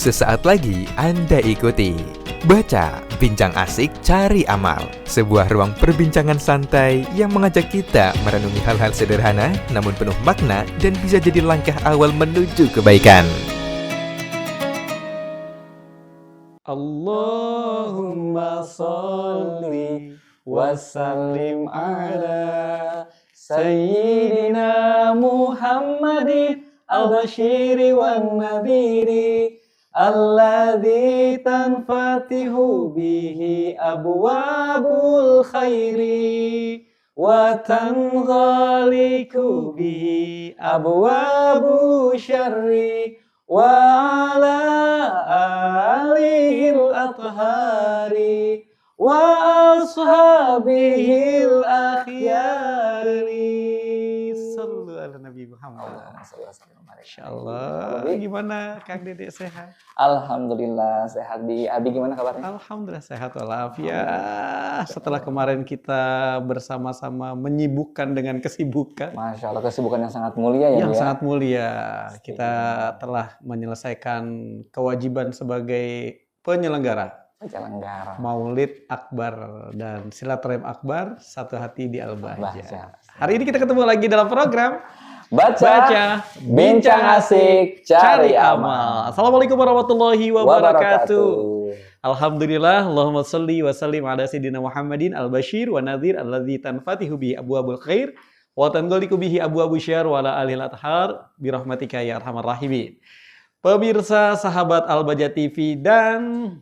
Sesaat lagi Anda ikuti Baca, Bincang Asik, Cari Amal, sebuah ruang perbincangan santai yang mengajak kita merenungi hal-hal sederhana namun penuh makna dan bisa jadi langkah awal menuju kebaikan. Allahumma sholli wa sallim ala Sayyidina Muhammadin al-bashiri wan nadhiri alladzi tanfatihu bihi abwabul khairi wa tanghaliku bihi abwabu syarri wa ala alihil athari wa ashabihil akhyari. Sallu ala Nabi Muhammad. Insyaallah. Gimana Kang Dede, sehat? Alhamdulillah sehat. Di Abi gimana kabarnya? Alhamdulillah sehat walafiat. Setelah kemarin kita bersama-sama menyibukkan dengan kesibukan. Masya Allah, kesibukan yang sangat mulia ya. Yang sangat mulia. Kita telah menyelesaikan kewajiban sebagai penyelenggara Maulid Akbar dan Silaturahim Akbar Satu Hati di Al-Bahjah. Hari ini kita ketemu lagi dalam program Baca, Bincang Asik, Cari Amal. Assalamualaikum warahmatullahi wabarakatuh. Alhamdulillah, Allahumma sholli wa sallim ala sayyidina Muhammadin al-bashir wa nadhir alladzi tanfatihu bihi abwabul khair wa tanghaliku bihi abwabu syarr wa ala alihil athhar bi rahmatika ya arhamar rahimin. Pemirsa sahabat Al-Bahjah TV dan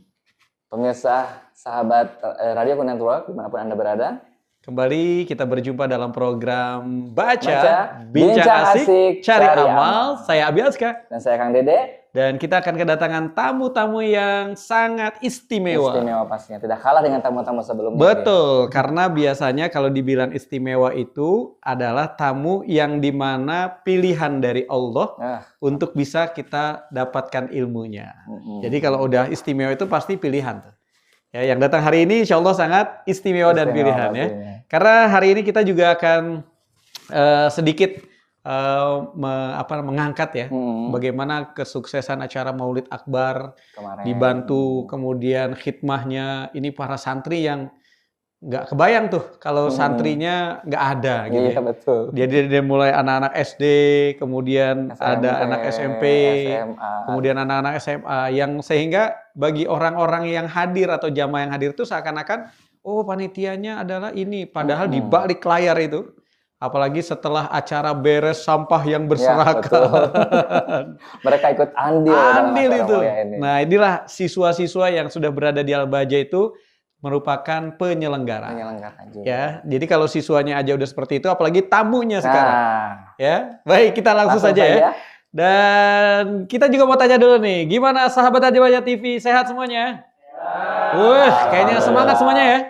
pemirsa sahabat Radio Network dimanapun Anda berada, kembali kita berjumpa dalam program Baca, Bincang Asik, Cari Amal. Saya Abi Aska. Dan saya Kang Dede. Dan kita akan kedatangan tamu-tamu yang sangat istimewa. Istimewa pastinya, tidak kalah dengan tamu-tamu sebelumnya. Betul, karena biasanya kalau dibilang istimewa itu adalah tamu yang dimana pilihan dari Allah untuk bisa kita dapatkan ilmunya. Jadi kalau udah istimewa itu pasti pilihan tuh. Ya, yang datang hari ini insya Allah sangat istimewa dan pilihan ya. Karena hari ini kita juga akan sedikit mengangkat ya bagaimana kesuksesan acara Maulid Akbar kemarin. Dibantu kemudian khidmahnya ini para santri yang nggak kebayang tuh kalau santrinya nggak ada gitu. Iya, betul. Jadi dari mulai anak-anak SD, kemudian SMP, ada anak SMP, SMA. Kemudian anak-anak SMA yang sehingga bagi orang-orang yang hadir atau jamaah yang hadir itu seakan-akan oh panitianya adalah ini, padahal di balik layar itu apalagi setelah acara beres sampah yang berserakan. Mereka ikut andil itu. Nah, inilah siswa-siswa yang sudah berada di Al-Bahjah itu merupakan penyelenggara. Ya, jadi kalau siswanya aja udah seperti itu, apalagi tamunya sekarang. Ya, baik kita langsung saja ya. Dan kita juga mau tanya dulu nih, gimana sahabat Al-Bahjah TV, sehat semuanya? Kayaknya semangat semuanya ya.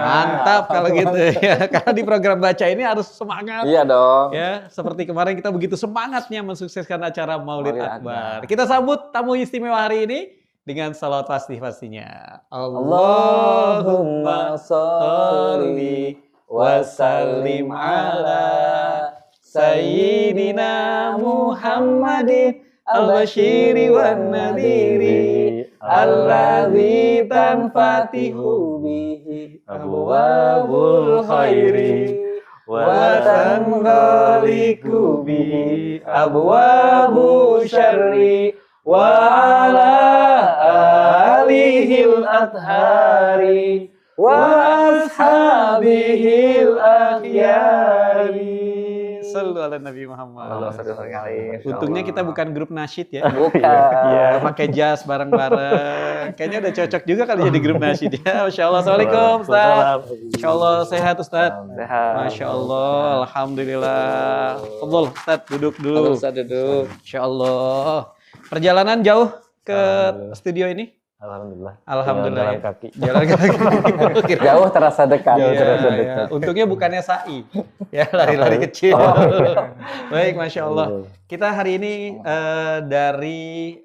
Mantap kalau gitu ya. Karena di program Baca ini harus semangat. Iya dong. Ya, seperti kemarin kita begitu semangatnya mensukseskan acara Maulid Akbar. Kita sambut tamu istimewa hari ini dengan salawat pastinya. Allahumma sholli wa sallim ala Sayyidina Muhammadin al-bashiri wan nadhiri alladzi tanfatihu bihi abwabul khairi wa tanghaliku bihi abwabu syarri wa ala alihil athari wa ashabihil akhyari. Sallu ala Nabi Muhammad. Untungnya kita bukan grup nasyid ya. Bukan. Ya, pakai jas bareng-bareng. Kayaknya udah cocok juga kali jadi grup nasyid ya. Masya Allah. Assalamualaikum Ustaz. Insya Allah sehat Ustaz. Sehat. Masya Allah. Alhamdulillah. Fadhol Ustaz, duduk dulu. Ustaz duduk. Insya Allah. Perjalanan jauh ke studio ini? Alhamdulillah. Jalan kaki. Jauh terasa dekat. Ya. Untungnya bukannya sa'i. Ya, lari-lari kecil. Baik, Masya Allah. Kita hari ini dari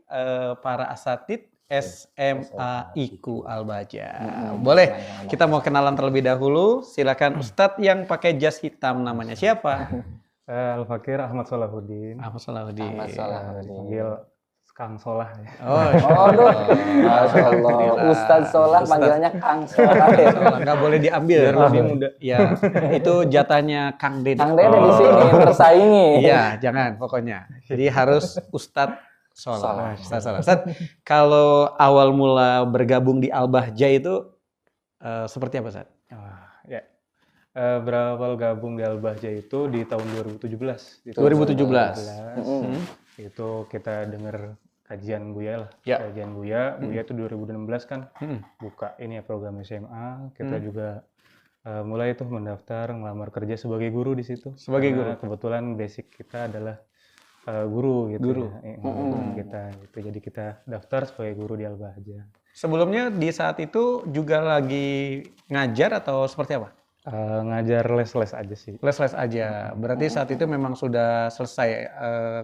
para asatid SMA IKU Al-Bahjah. Boleh kita mau kenalan terlebih dahulu. Silakan Ustadz yang pakai jas hitam, namanya siapa? Al-Fakir Ahmad Salahuddin. Ahmad Salahuddin. Ahmad Salahuddin. Panggil Kang Solah ya. Aduh, Masya Allah. Ustadz Solah panggilannya Kang Solah. Nggak boleh diambil. Biar lebih muda. Ya, itu jatahnya Kang Dede. Kang Dede di sini tersaingi. Iya, jangan pokoknya. Jadi harus Ustadz Solah. Ustadz Solah. Ustadz, kalau awal mula bergabung di Al-Bahjah itu seperti apa, Ustadz? Ya. Berawal gabung di Al-Bahjah itu di tahun 2017. Di 2017. Itu kita dengar kajian Buya lah. Ya. Kajian Buya itu 2016 kan buka ini ya program SMA. Kita juga mulai itu mendaftar ngelamar kerja sebagai guru di situ. Sebagai Karena guru. Kebetulan basic kita adalah guru gitu. Guru. Ya. Kita gitu. Jadi kita daftar sebagai guru di Al-Bahjah. Sebelumnya di saat itu juga lagi ngajar atau seperti apa? Ngajar les-les aja sih. Les-les aja. Berarti saat itu memang sudah selesai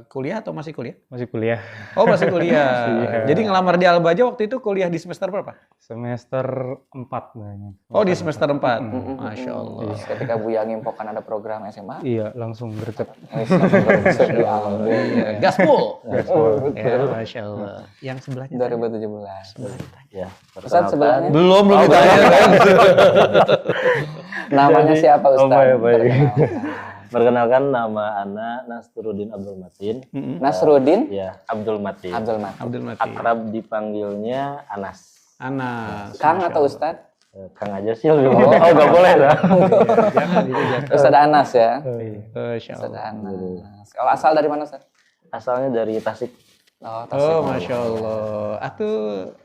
kuliah atau masih kuliah? Masih kuliah. Oh, masih kuliah. Iya. Jadi ngelamar di Al-Bahjah waktu itu kuliah di semester berapa? Semester 4 banyak. Oh, di semester 4. Masya Allah. Terus ketika Buya ngimpokkan ada program SMA, Iya, langsung gercep. Iya, gaspol. Ya, Masya Allah. Yang sebelahnya. 2017. Ya, Ustadz sebelahnya Belum ditanya. namanya siapa Ustadz? baik. Perkenalkan. Perkenalkan nama Ana Nasruddin Abdul Matin. Nasruddin Ya, Abdul Matin. Abdul Mati. Abdul Mati. Akrab dipanggilnya Anas. Anas. Kang atau Ustadz? Kang aja sih lebih oh nggak boleh dah. Jangan itu jangan. Ustadz Anas ya. Masya Ustadz Allah. Anas. Kalau asal dari mana Ustadz? Asalnya dari Tasik. Oh, Tasik. Oh, Masya Allah. Atuh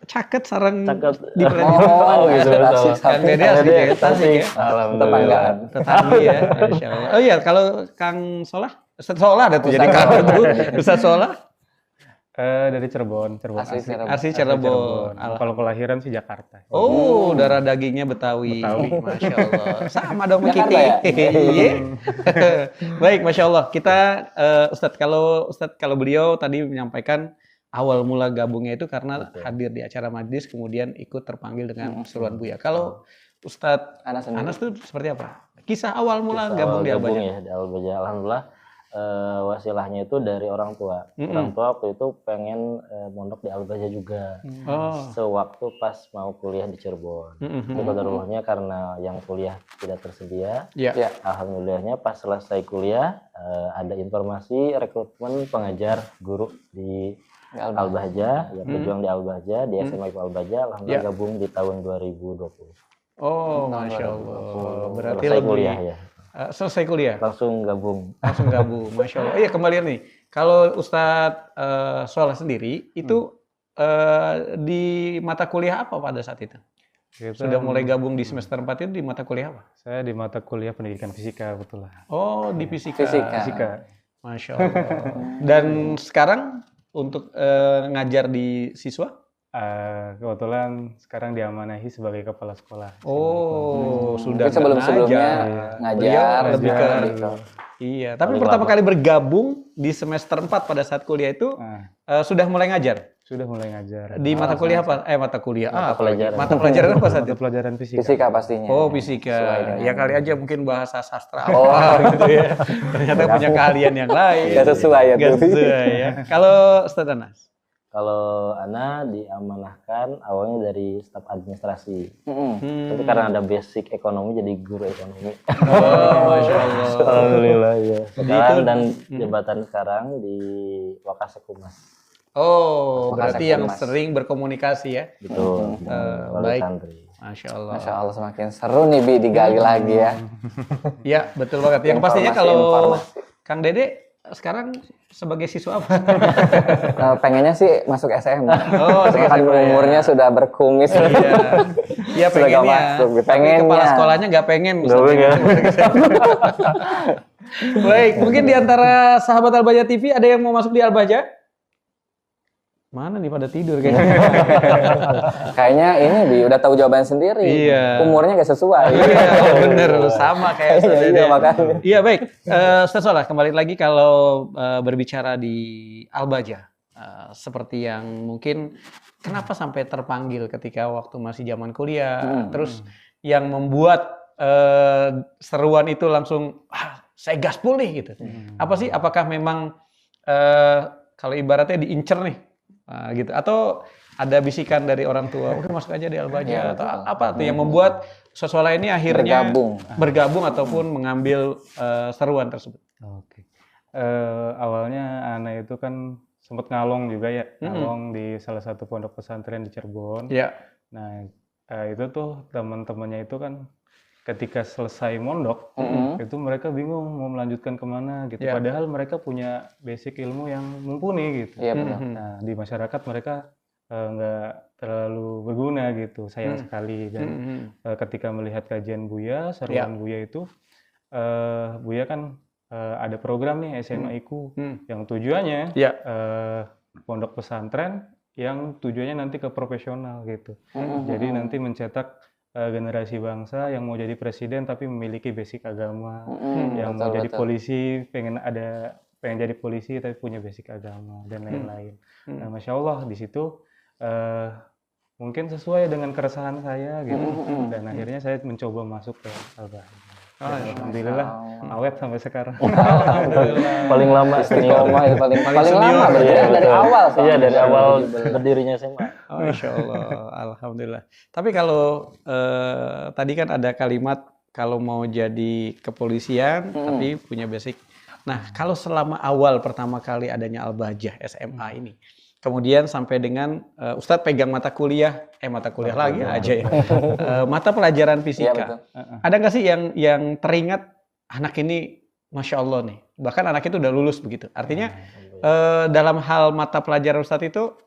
caket sarang Cakep. di Oh, gitu, Tasik. Kang Dede asli ya, Tasik ya. Alhamdulillah. Tetanggaan. Tetangga ya, Masya Allah. Oh iya, kalau Kang Solah, Ustadz Solah ada tuh jadi Kang itu. Ustadz Solah, Dari Cirebon, Asli Cirebon. asli Cirebon. Kalau kelahiran sih Jakarta. Oh, darah dagingnya Betawi. Masya Allah. Sama dong sama Jakarta kita. ya? Iya. Baik, Masya Allah. Kita, Ustadz kalau beliau tadi menyampaikan awal mula gabungnya itu karena hadir di acara majlis, kemudian ikut terpanggil dengan seruan Buya. Kalau Ustadz Anas sendiri. Anas itu seperti apa? Kisah awal mula Kisah gabung awal di Al-Bahjah. ya di Al-Bahjah. Alhamdulillah wasilahnya itu dari orang tua. Orang tua waktu itu pengen mondok di Al-Bahjah juga. Oh. Sewaktu pas mau kuliah di Cirebon. Itu qadarullah karena yang kuliah tidak tersedia. Ya. Ya. Alhamdulillahnya pas selesai kuliah ada informasi rekrutmen pengajar guru di Al-Bahjah, ya berjuang di Al-Bahjah, di SMA Al-Bahjah, alhamdulillah gabung di tahun 2020. Oh, Masya Allah. Berarti Selesai lebih kuliah ya. Selesai kuliah. Langsung gabung. Langsung gabung, Masya Allah. Iya, kembali nih. Kalau Ustadz Solah sendiri, itu di mata kuliah apa pada saat itu? Sudah mulai gabung di semester 4 itu di mata kuliah apa? Saya di mata kuliah pendidikan fisika betul lah. Oh, di fisika. Fisika. Masya Allah. Dan sekarang untuk ngajar di siswa? Kebetulan sekarang diamanahi sebagai kepala sekolah. Oh, sudah sebelum-sebelumnya Beliau ngajar. lebih ke gitu. Iya, tapi pertama kali bergabung di semester 4 pada saat kuliah itu sudah mulai ngajar. Sudah mulai ngajar. Di mata kuliah apa? Mata kuliah. pelajaran. Mata pelajaran apa saat Mata itu? pelajaran fisika. Fisika pastinya. Oh, fisika. Sesuai dengan- Ya kali aja mungkin bahasa sastra apa gitu ya. Ternyata punya keahlian yang lain. Gak sesuai ya Nggak tuh. sesuai ya. Kalau Ustadz Anas? Kalau Ana diamanahkan awalnya dari staf administrasi. Mm-mm. Tapi karena ada basic ekonomi jadi guru ekonomi. Oh, Masya Allah. Alhamdulillah ya. Sekarang Itu- dan jabatan sekarang di Wakasekumas. Oh, Makasih, berarti yang Mas. sering berkomunikasi ya. Gitu. Wali baik. santri. Masya Allah. Masya Allah semakin seru nih Bi digali lagi ya. Ya, betul banget. Yang pastinya kalau Kang Dede sekarang sebagai siswa apa? Pengennya sih masuk SM. Oh, masuk Kan SMA, ya. umurnya sudah berkumis. Iya. Iya Sudah gak pengennya. masuk, Tapi pengennya. kepala sekolahnya nggak pengen. Nggak pengen. Baik, mungkin di antara sahabat Al-Bahjah TV ada yang mau masuk di Al-Bahjah? Mana nih pada tidur kayaknya? Kayaknya ini Bi udah tahu jawaban sendiri. Iya. Umurnya gak sesuai. Iya, bener. Sama kayak Ustadz Dede. Iya, makanya. Iya, baik. Ustadz Solah, kembali lagi kalau berbicara di Al-Bahjah. Seperti yang mungkin kenapa sampai terpanggil ketika waktu masih zaman kuliah. Terus yang membuat seruan itu langsung, saya gaspol nih gitu. Apa sih? Apakah memang kalau ibaratnya diincer nih, Gitu. Atau ada bisikan dari orang tua, udah masuk aja di Al-Baja atau apa tuh yang membuat sekolah ini akhirnya bergabung ataupun mengambil seruan tersebut? Oke. Awalnya anak itu kan sempat ngalong juga ya, ngalong di salah satu pondok pesantren di Cirebon. Iya. Nah, itu tuh teman-temannya itu kan ketika selesai mondok, itu mereka bingung mau melanjutkan kemana gitu. Padahal mereka punya basic ilmu yang mumpuni gitu. Iya benar. Nah, di masyarakat mereka nggak terlalu berguna gitu, sayang sekali. Dan ketika melihat kajian Buya, seruan Buya itu, Buya kan ada program nih SMA IQ yang tujuannya pondok pesantren yang tujuannya nanti ke profesional gitu. Jadi nanti mencetak generasi bangsa yang mau jadi presiden tapi memiliki basic agama, yang mau jadi polisi pengen jadi polisi tapi punya basic agama dan lain-lain. Nah, Masya Allah di situ mungkin sesuai dengan keresahan saya gitu, dan akhirnya saya mencoba masuk ke Al-Baja. Alhamdulillah awet sampai sekarang. Alhamdulillah. Paling lama Istiqomah ya, paling senior. lama berarti Iya, dari betul. awal. Iya, dari awal berdirinya SMA. Masya Allah, alhamdulillah. Tapi kalau tadi kan ada kalimat kalau mau jadi kepolisian tapi punya basic. Nah, kalau selama awal pertama kali adanya Al-Bahjah SMA ini, kemudian sampai dengan Ustadz pegang mata kuliah lagi aja ya, mata pelajaran fisika. Ada nggak sih yang teringat anak ini, Masya Allah nih, bahkan anak itu udah lulus begitu. Artinya dalam hal mata pelajaran Ustadz itu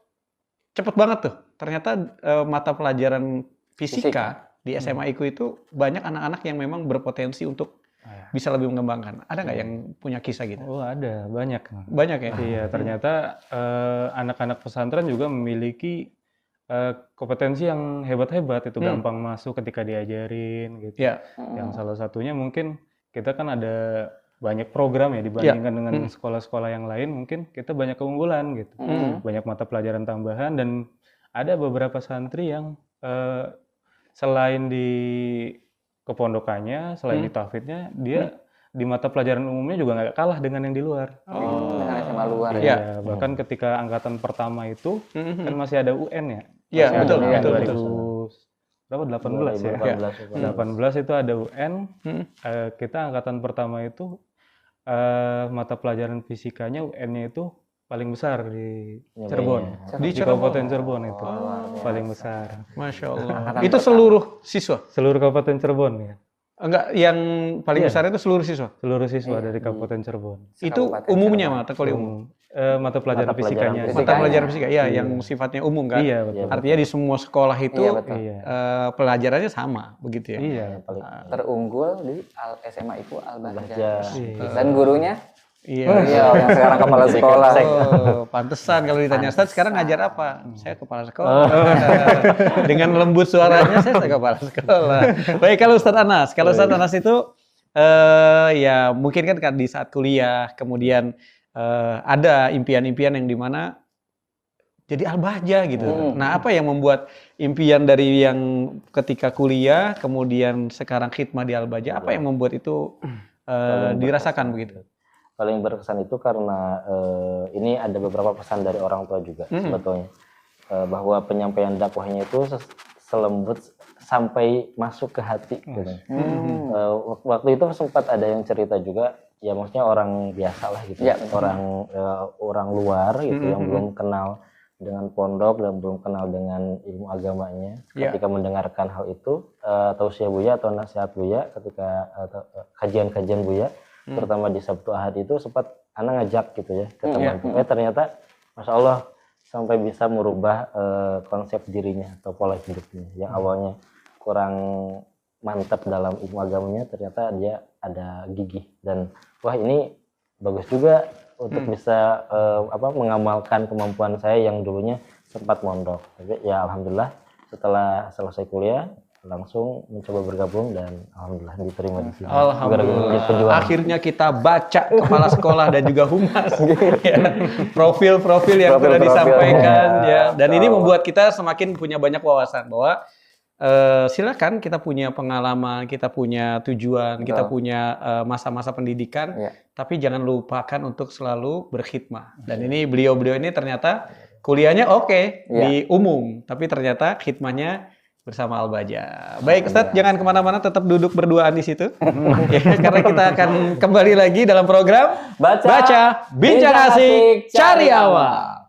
cepet banget tuh. Ternyata mata pelajaran fisika di SMA IQ itu banyak anak-anak yang memang berpotensi untuk bisa lebih mengembangkan. Ada nggak yang punya kisah gitu? Oh, ada, banyak. Banyak ya? Iya, ternyata anak-anak pesantren juga memiliki kompetensi yang hebat-hebat, itu gampang masuk ketika diajarin gitu. Yang salah satunya mungkin kita kan ada banyak program ya dibandingkan dengan sekolah-sekolah yang lain, mungkin kita banyak keunggulan gitu. Banyak mata pelajaran tambahan, dan ada beberapa santri yang selain di kepondokannya, selain di tahfidznya, dia di mata pelajaran umumnya juga nggak kalah dengan yang di luar. Dengan SMA luar ya. Iya, bahkan ketika angkatan pertama itu kan masih ada UN ya. Iya, betul. Berapa? 18 ya. 18 itu ada UN. Kita angkatan pertama itu mata pelajaran fisikanya UN-nya itu paling besar di Cirebon. Di Kabupaten Cirebon itu paling besar. Masya Allah. Itu seluruh siswa? Seluruh Kabupaten Cirebon ya. Enggak, yang paling besar itu seluruh siswa? Seluruh siswa dari Kabupaten Cirebon. Itu umumnya mata kuliah umum? Mata pelajaran fisikanya. Mata pelajaran fisika, ya, yang sifatnya umum kan? Iya, betul. Artinya di semua sekolah itu pelajarannya sama, begitu ya? Iya. Terunggul di SMA IQ Al-Bahjah. Iya. Dan gurunya? Iya, yang sekarang kepala sekolah. Pantesan kalau ditanya Ustadz sekarang ngajar apa? Saya kepala sekolah. Dengan lembut suaranya saya kepala sekolah. Baik, kalau Ustadz Anas, itu ya mungkin kan di saat kuliah kemudian ada impian-impian yang dimana jadi Al-Bahjah gitu. Nah, apa yang membuat impian dari yang ketika kuliah kemudian sekarang khidmah di Al-Bahjah, apa yang membuat itu dirasakan begitu? Paling berkesan itu karena ini ada beberapa pesan dari orang tua juga sebetulnya, bahwa penyampaian dakwahnya itu selembut sampai masuk ke hati gitu. Waktu itu sempat ada yang cerita juga, ya maksudnya orang biasa lah gitu, orang luar gitu yang belum kenal dengan pondok dan belum kenal dengan ilmu agamanya, ketika mendengarkan hal itu, tausiah Buya atau nasihat Buya ketika kajian-kajian Buya, terutama di Sabtu Ahad itu sempat anak ngajak gitu ya ke teman. Ternyata Masya Allah sampai bisa merubah konsep dirinya atau pola hidupnya yang awalnya kurang mantap dalam ilmu agamanya, ternyata dia ada gigih dan wah ini bagus juga untuk bisa mengamalkan kemampuan saya yang dulunya sempat mondok. Tapi ya alhamdulillah setelah selesai kuliah langsung mencoba bergabung dan alhamdulillah diterima di sini. Alhamdulillah. Akhirnya kita baca kepala sekolah dan juga humas profil-profil yang sudah disampaikan ya. Dan ini membuat kita semakin punya banyak wawasan bahwa silakan kita punya pengalaman, kita punya tujuan, kita punya masa-masa pendidikan, tapi jangan lupakan untuk selalu berkhidmah. Dan ini beliau-beliau ini ternyata kuliahnya oke di umum, tapi ternyata khidmahnya bersama Al-Baja. Baik Ustadz, jangan kemana-mana, tetap duduk berduaan di situ. Ya, karena kita akan kembali lagi dalam program Baca Bincang Asik Cari Amal.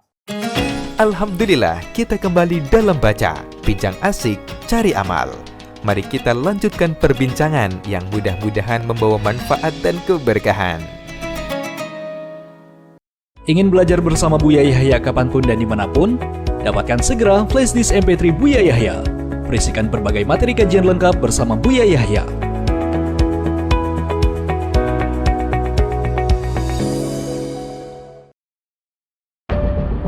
Alhamdulillah, kita kembali dalam Baca Bincang Asik Cari Amal. Mari kita lanjutkan perbincangan yang mudah-mudahan membawa manfaat dan keberkahan. Ingin belajar bersama Buya Yahya kapanpun dan dimanapun? Dapatkan segera flashdisk MP3 Buya Yahya. Berisikan berbagai materi kajian lengkap bersama Buya Yahya.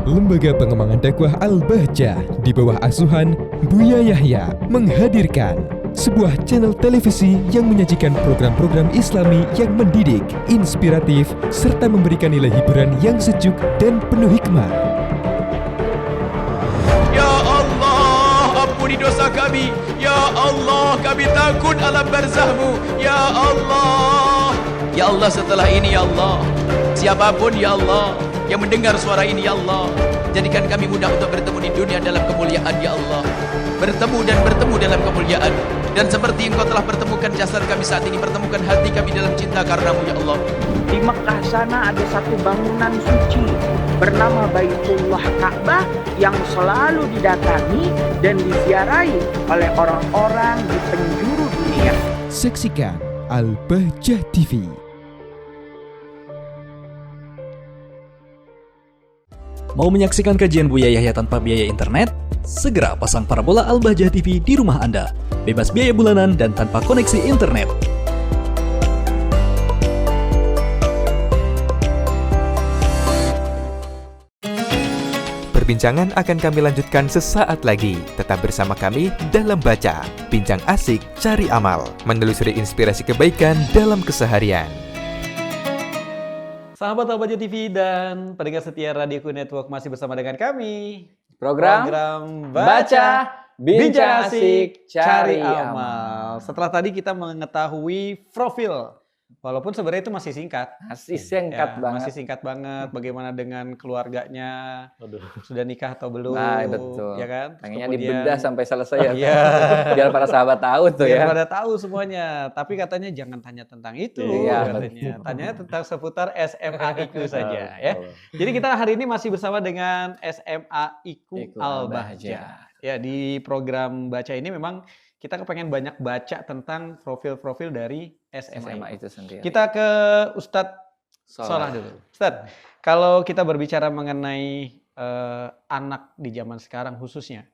Lembaga Pengembangan Dakwah Al-Bahjah di bawah asuhan Buya Yahya menghadirkan sebuah channel televisi yang menyajikan program-program Islami yang mendidik, inspiratif, serta memberikan nilai hiburan yang sejuk dan penuh hikmah. Ya Allah, ampuni dosa kami. Ya Allah, kami takut alam barzahmu. Ya Allah. Ya Allah, setelah ini ya Allah, siapapun ya Allah yang mendengar suara ini ya Allah, jadikan kami mudah untuk bertemu di dunia dalam kemuliaan ya Allah. Bertemu dalam kemuliaan. Dan seperti Engkau telah pertemukan jasad kami saat ini, pertemukan hati kami dalam cinta karenamu ya Allah. Di Mekah sana ada satu bangunan suci bernama Baitullah Ka'bah yang selalu didatangi dan diziarahi oleh orang-orang di penjuru dunia. Saksikan Al-Bahjah TV. Mau menyaksikan kajian Buya Yahya tanpa biaya internet? Segera pasang parabola Al-Bahjah TV di rumah Anda. Bebas biaya bulanan dan tanpa koneksi internet. Perbincangan akan kami lanjutkan sesaat lagi. Tetap bersama kami dalam Baca Bincang Asik Cari Amal, menelusuri inspirasi kebaikan dalam keseharian. Sahabat Al-Bahjah TV dan pendengar setia Radioku Network, masih bersama dengan kami. Program Baca Bincang Asik Cari Amal. Setelah tadi kita mengetahui profil, walaupun sebenarnya itu masih singkat. Masih singkat banget. Masih singkat banget. Bagaimana dengan keluarganya? Sudah nikah atau belum? Nah, betul. Ya kan? Pengennya dibedah sampai selesai ya. Iya. Biar para sahabat tahu tuh Biar ya. pada tahu semuanya. Tapi katanya jangan tanya tentang itu. Iya, Katanya. Tanya tentang seputar SMA IQ saja ya. Jadi kita hari ini masih bersama dengan SMA IQ Al-Bahjah. Ya, di program Baca ini memang kita kepengen banyak baca tentang profil-profil dari SMA itu sendiri. Kita ke Ustadz Solah dulu. Ustadz, kalau kita berbicara mengenai anak di zaman sekarang khususnya,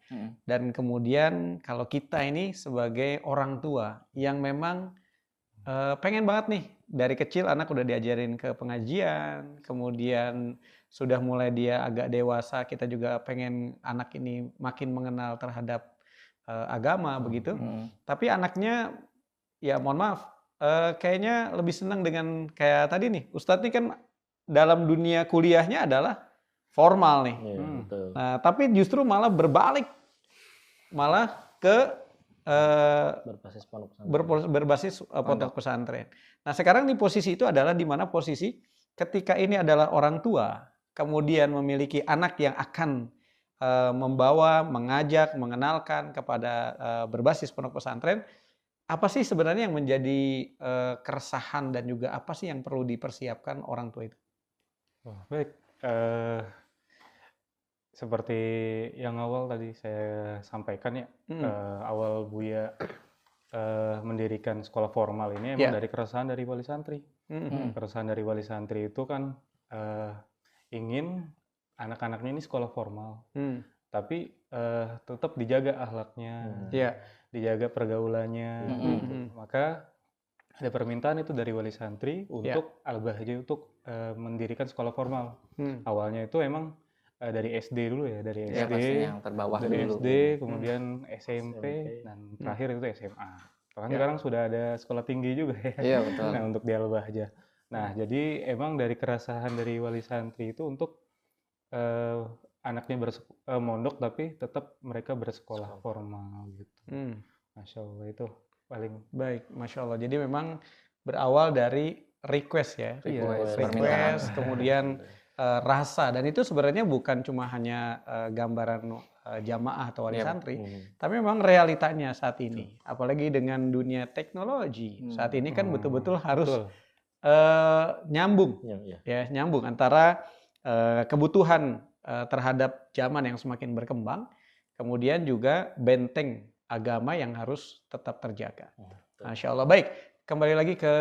dan kemudian kalau kita ini sebagai orang tua yang memang pengen banget nih dari kecil anak udah diajarin ke pengajian, kemudian sudah mulai dia agak dewasa, kita juga pengen anak ini makin mengenal terhadap agama begitu. Tapi anaknya, ya mohon maaf, kayaknya lebih senang dengan kayak tadi nih. Ustadz ini kan dalam dunia kuliahnya adalah formal nih. Nah, tapi justru malah berbalik, malah ke berbasis pondok pesantren. Nah, sekarang di posisi itu adalah di mana posisi ketika ini adalah orang tua, kemudian memiliki anak yang akan membawa, mengajak, mengenalkan kepada berbasis pondok pesantren, apa sih sebenarnya yang menjadi keresahan dan juga apa sih yang perlu dipersiapkan orang tua itu? Baik, seperti yang awal tadi saya sampaikan ya, awal Buya mendirikan sekolah formal ini emang dari keresahan dari wali santri. Keresahan dari wali santri itu kan ingin anak-anaknya ini sekolah formal, tapi tetap dijaga akhlaknya, dijaga pergaulannya. Maka ada permintaan itu dari wali santri untuk Al-Bahjah untuk mendirikan sekolah formal. Awalnya itu emang dari SD dulu ya, dari SD, yang terbawah dari dulu. SD, kemudian SMP, dan terakhir itu SMA. Bahkan sekarang sudah ada sekolah tinggi juga ya. Iya, betul. Nah, untuk di Al-Bahjah. Nah, jadi emang dari keresahan dari wali santri itu untuk anaknya mondok tapi tetap mereka bersekolah formal gitu. Masya Allah, itu paling baik. Masya Allah. Jadi memang berawal dari request ya, request kemudian rasa, dan itu sebenarnya bukan cuma hanya gambaran jamaah atau wali santri, tapi memang realitanya saat ini, apalagi dengan dunia teknologi saat ini kan betul-betul harus nyambung, ya nyambung antara kebutuhan terhadap zaman yang semakin berkembang, kemudian juga benteng agama yang harus tetap terjaga. Masya Allah. Baik, kembali lagi ke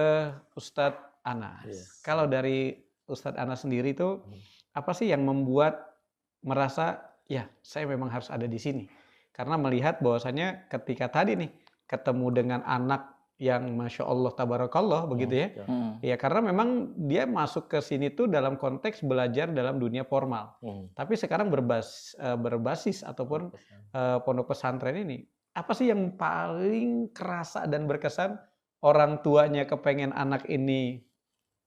Ustadz Anas. Kalau dari Ustadz Anas sendiri itu apa sih yang membuat merasa ya saya memang harus ada di sini? Karena melihat bahwasanya ketika tadi nih ketemu dengan anak yang Masya Allah Tabarakallah begitu ya. Ya karena memang dia masuk ke sini tuh dalam konteks belajar dalam dunia formal. Tapi sekarang berbasis ataupun pondok pesantren ini. Apa sih yang paling kerasa dan berkesan orang tuanya kepengen anak ini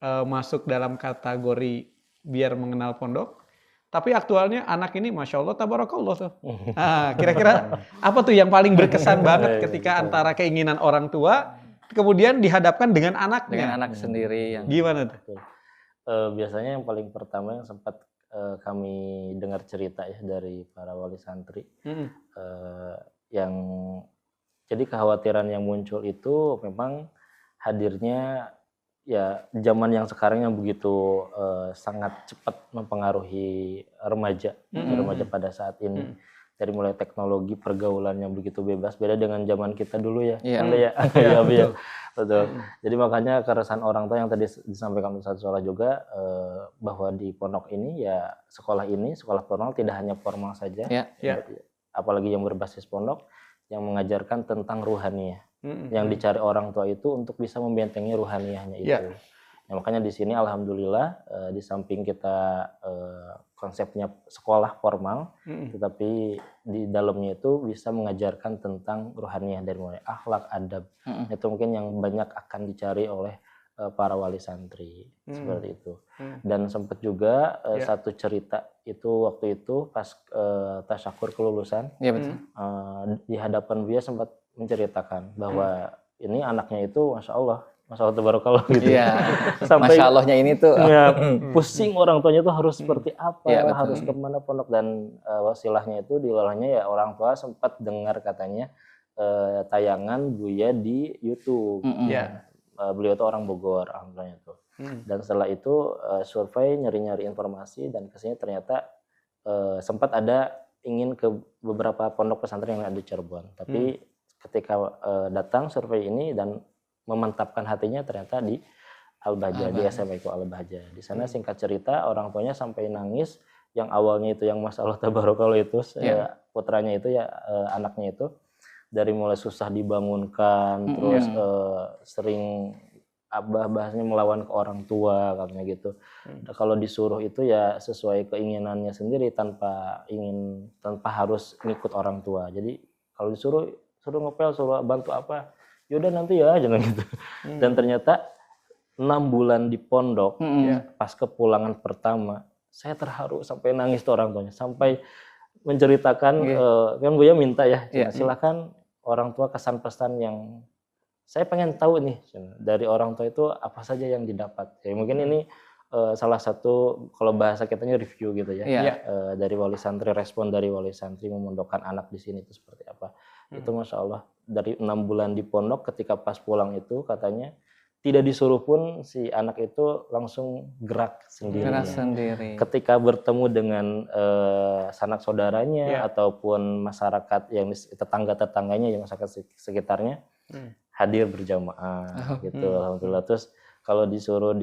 masuk dalam kategori biar mengenal pondok? Tapi aktualnya anak ini Masya Allah Tabarakallah tuh. Nah, kira-kira apa tuh yang paling berkesan banget ketika antara keinginan orang tua kemudian dihadapkan dengan anaknya? Dengan anak sendiri. Yang gimana tuh? Biasanya yang paling pertama yang sempat kami dengar cerita ya dari para wali santri. Yang jadi kekhawatiran yang muncul itu memang hadirnya ya zaman yang sekarang yang begitu sangat cepat mempengaruhi remaja pada saat ini. Dari mulai teknologi pergaulan yang begitu bebas, beda dengan zaman kita dulu ya. Betul. Jadi makanya keresahan orang tua yang tadi disampaikan Ustaz Solah juga bahwa di pondok ini ya sekolah formal tidak hanya formal saja, apalagi yang berbasis pondok yang mengajarkan tentang ruhaniyah. Yang dicari orang tua itu untuk bisa membentengi ruhaniyahnya itu. Ya, makanya di sini alhamdulillah di samping kita konsepnya sekolah formal, tetapi di dalamnya itu bisa mengajarkan tentang ruhaniyah dari mulai akhlak, adab. Itu mungkin yang banyak akan dicari oleh para wali santri seperti itu. Dan sempat juga satu cerita itu waktu itu pas tasyakur kelulusan, di hadapan Buya sempat menceritakan bahwa ini anaknya itu Masya Allah tabarakallah gitu. Sampai Masya Allahnya ini tuh pusing orang tuanya tuh harus seperti apa, harus kemana pondok, dan wasilahnya itu diolahnya ya orang tua sempat dengar katanya tayangan Buya di YouTube. Beliau tuh orang Bogor alhamdulillah itu. Dan setelah itu survei nyari-nyari informasi dan kesini ternyata sempat ada ingin ke beberapa pondok pesantren yang ada di Cirebon. Tapi ketika datang survei ini dan memantapkan hatinya ternyata di Al-Bahjah, di SMIQ Al-Bahjah. Di sana singkat cerita orang tuanya sampai nangis, yang awalnya itu yang masalah tabarakallah itu putranya itu ya anaknya itu dari mulai susah dibangunkan, terus sering bahasanya melawan ke orang tua katanya gitu. Kalau disuruh itu ya sesuai keinginannya sendiri tanpa harus ngikut orang tua. Jadi kalau suruh ngepel, suruh bantu apa, yaudah nanti ya jangan gitu. Dan ternyata 6 bulan di pondok, pas kepulangan pertama saya terharu sampai nangis tuh orang tuanya, sampai menceritakan kan Buya minta ya silakan orang tua kesan pesan yang saya pengen tahu nih dari orang tua itu apa saja yang didapat. Ya mungkin ini salah satu kalau bahasa kitanya review gitu ya. Dari wali santri, respon dari wali santri memondokkan anak di sini itu seperti apa. Itu Masya Allah dari 6 bulan di pondok, ketika pas pulang itu katanya tidak disuruh pun si anak itu langsung gerak sendiri. Ketika bertemu dengan sanak saudaranya ataupun masyarakat yang tetangga-tetangganya, yang masyarakat sekitarnya hadir berjamaah gitu. Alhamdulillah. Terus kalau disuruh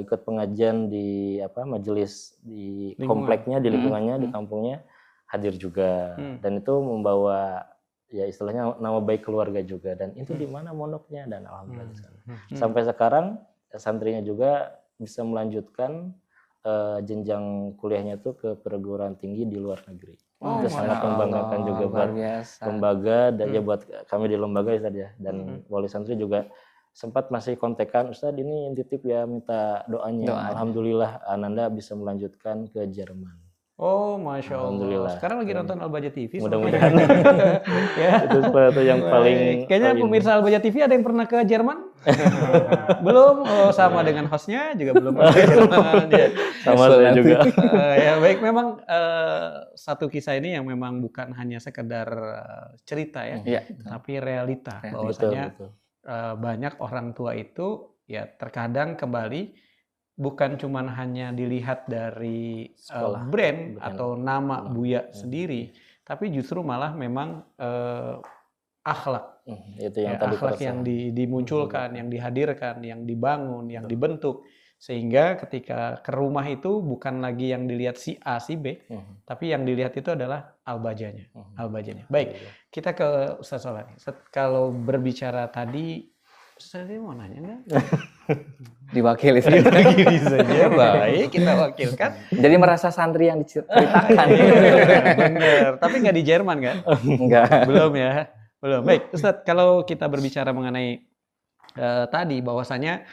ikut pengajian di majelis di kompleknya, di lingkungannya, di kampungnya hadir juga. Dan itu membawa ya istilahnya nama baik keluarga juga, dan itu di mana mondoknya, dan alhamdulillah di sana. Sampai sekarang santrinya juga bisa melanjutkan jenjang kuliahnya itu ke perguruan tinggi di luar negeri. Itu sangat membanggakan juga buat lembaga dan ya buat kami di lembaga ya. Dan wali santri juga sempat masih kontekan, Ustaz ini titip ya minta doanya. Alhamdulillah Ananda bisa melanjutkan ke Jerman. Oh, Masya Allah. Alhamdulillah. Sekarang lagi nonton Al-Baja TV. Mudah-mudahan. Ya. Itu sesuatu yang paling Kayaknya pemirsa Al-Baja TV ada yang pernah ke Jerman? Belum? Oh, sama dengan hostnya juga belum pernah ke Jerman. Ya. Sama saya juga. Ya baik, memang satu kisah ini yang memang bukan hanya sekedar cerita ya, tapi realita. Bahwasanya Betul. banyak orang tua itu ya terkadang kembali bukan cuman hanya dilihat dari brand atau nama Buya sendiri, tapi justru malah memang akhlak. Itu yang Ya, tadi akhlak yang dimunculkan, yang dihadirkan, yang dibangun, yang dibentuk. Sehingga ketika ke rumah itu bukan lagi yang dilihat si A, si B, tapi yang dilihat itu adalah Al-Bajanya. Al-Bajanya. Baik, kita ke Ustaz Soleh. Kalau berbicara tadi, Ustaz mau nanya nggak? Diwakili saja. Diwakili saja, baik, kita wakilkan. Jadi merasa santri yang diceritakan. Bener, tapi nggak di Jerman kan? Enggak. Belum ya, belum. Baik, Ustadz, kalau kita berbicara mengenai tadi bahwasanya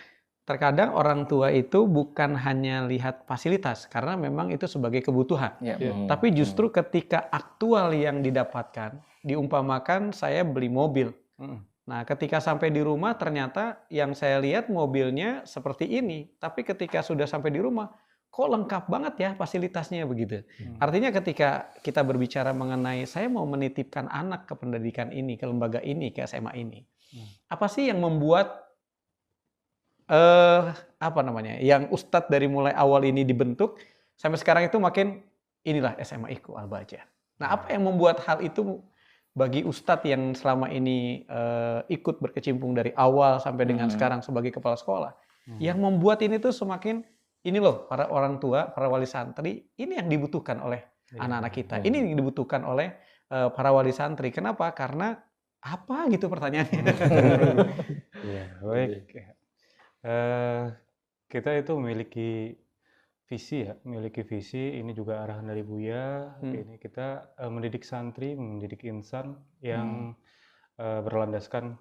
terkadang orang tua itu bukan hanya lihat fasilitas karena memang itu sebagai kebutuhan. Tapi justru ketika aktual yang didapatkan, diumpamakan saya beli mobil. Nah, ketika sampai di rumah ternyata yang saya lihat mobilnya seperti ini, tapi ketika sudah sampai di rumah, kok lengkap banget ya fasilitasnya begitu. Artinya ketika kita berbicara mengenai saya mau menitipkan anak ke pendidikan ini, ke lembaga ini, ke SMA ini, apa sih yang membuat yang Ustadz dari mulai awal ini dibentuk sampai sekarang itu makin inilah SMA-ku Al-Baja. Nah, apa yang membuat hal itu bagi Ustadz yang selama ini ikut berkecimpung dari awal sampai dengan sekarang sebagai kepala sekolah, yang membuat ini tuh semakin ini loh para orang tua, para wali santri, ini yang dibutuhkan oleh anak-anak kita, ini yang dibutuhkan oleh para wali santri. Kenapa? Karena apa gitu pertanyaannya? Ya, baik. Kita itu memiliki visi ya, memiliki visi. Ini juga arahan dari Buya. Ini kita mendidik santri, mendidik insan yang berlandaskan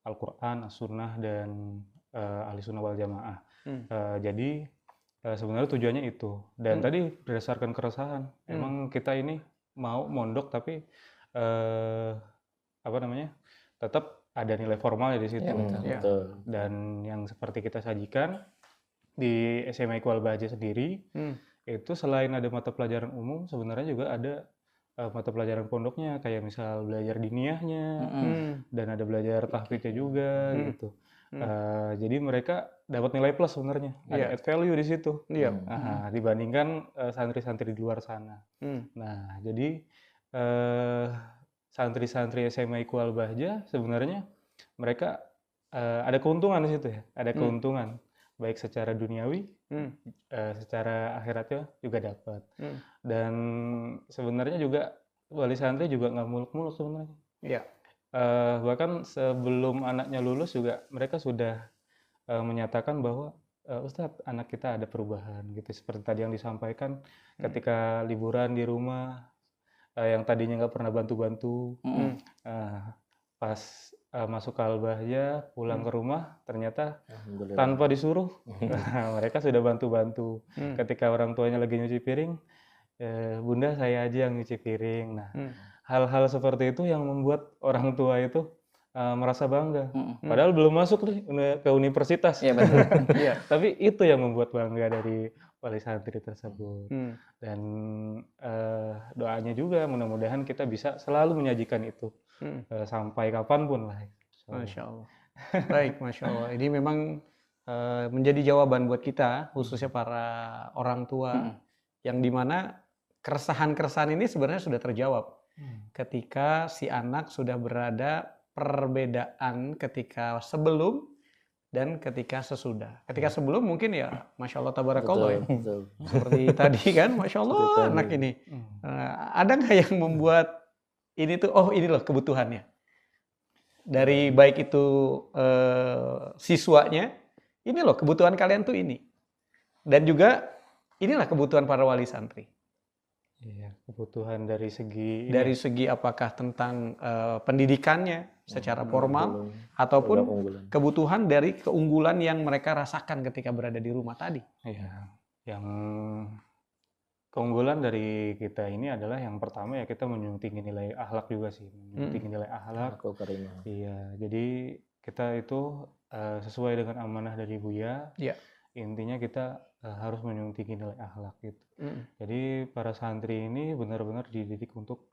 Al-Quran, As-Sunnah, dan Ahli Sunnah wal Jamaah. Jadi sebenarnya tujuannya itu. Dan tadi berdasarkan keresahan, emang kita ini mau mondok tapi tetap ada nilai formal di situ. Betul. Dan yang seperti kita sajikan di SMA Al-Baja sendiri, itu selain ada mata pelajaran umum, sebenarnya juga ada mata pelajaran pondoknya, kayak misal belajar diniyahnya, dan ada belajar tahfidnya juga gitu. Jadi mereka dapat nilai plus sebenarnya, ada add value di situ, dibandingkan santri-santri di luar sana. Nah, jadi santri-santri SMA Al-Baja sebenarnya mereka ada keuntungan di situ ya, ada keuntungan baik secara duniawi, secara akhiratnya juga dapat. Dan sebenarnya juga wali santri juga nggak muluk-muluk sebenarnya. Bahkan sebelum anaknya lulus juga mereka sudah menyatakan bahwa Ustadz, anak kita ada perubahan gitu. Seperti tadi yang disampaikan, ketika liburan di rumah, yang tadinya nggak pernah bantu-bantu, pas masuk ke Al-Baja, pulang ke rumah, ternyata tanpa disuruh, mereka sudah bantu-bantu. Ketika orang tuanya lagi nyuci piring, Bunda saya aja yang nyuci piring. Nah, hal-hal seperti itu yang membuat orang tua itu merasa bangga. Padahal belum masuk nih ke universitas. Iya, betul. Tapi itu yang membuat bangga dari wali santri tersebut. Dan doanya juga mudah-mudahan kita bisa selalu menyajikan itu. Sampai kapanpun lah. Masya Allah. Baik, Masya Allah. Ini memang menjadi jawaban buat kita, khususnya para orang tua, yang dimana keresahan-keresahan ini sebenarnya sudah terjawab. Ketika si anak sudah berada perbedaan ketika sebelum dan ketika sesudah. Ketika sebelum mungkin ya, Masya Allah, tabarakallah ya. Seperti tadi kan, Masya Allah anak ini. Ada nggak yang membuat ini tuh, oh ini loh kebutuhannya. Dari baik itu siswanya, ini loh kebutuhan kalian tuh ini. Dan juga inilah kebutuhan para wali santri. Iya, kebutuhan dari segi Apakah tentang pendidikannya secara formal ataupun kebutuhan dari keunggulan yang mereka rasakan ketika berada di rumah tadi. Iya, yang keunggulan dari kita ini adalah yang pertama ya kita menjunjung tinggi nilai akhlak juga sih, menjunjung tinggi nilai akhlak. Iya, jadi kita itu sesuai dengan amanah dari Buya. Iya. Intinya kita harus menjunjung tinggi nilai akhlak gitu. Jadi para santri ini benar-benar dididik untuk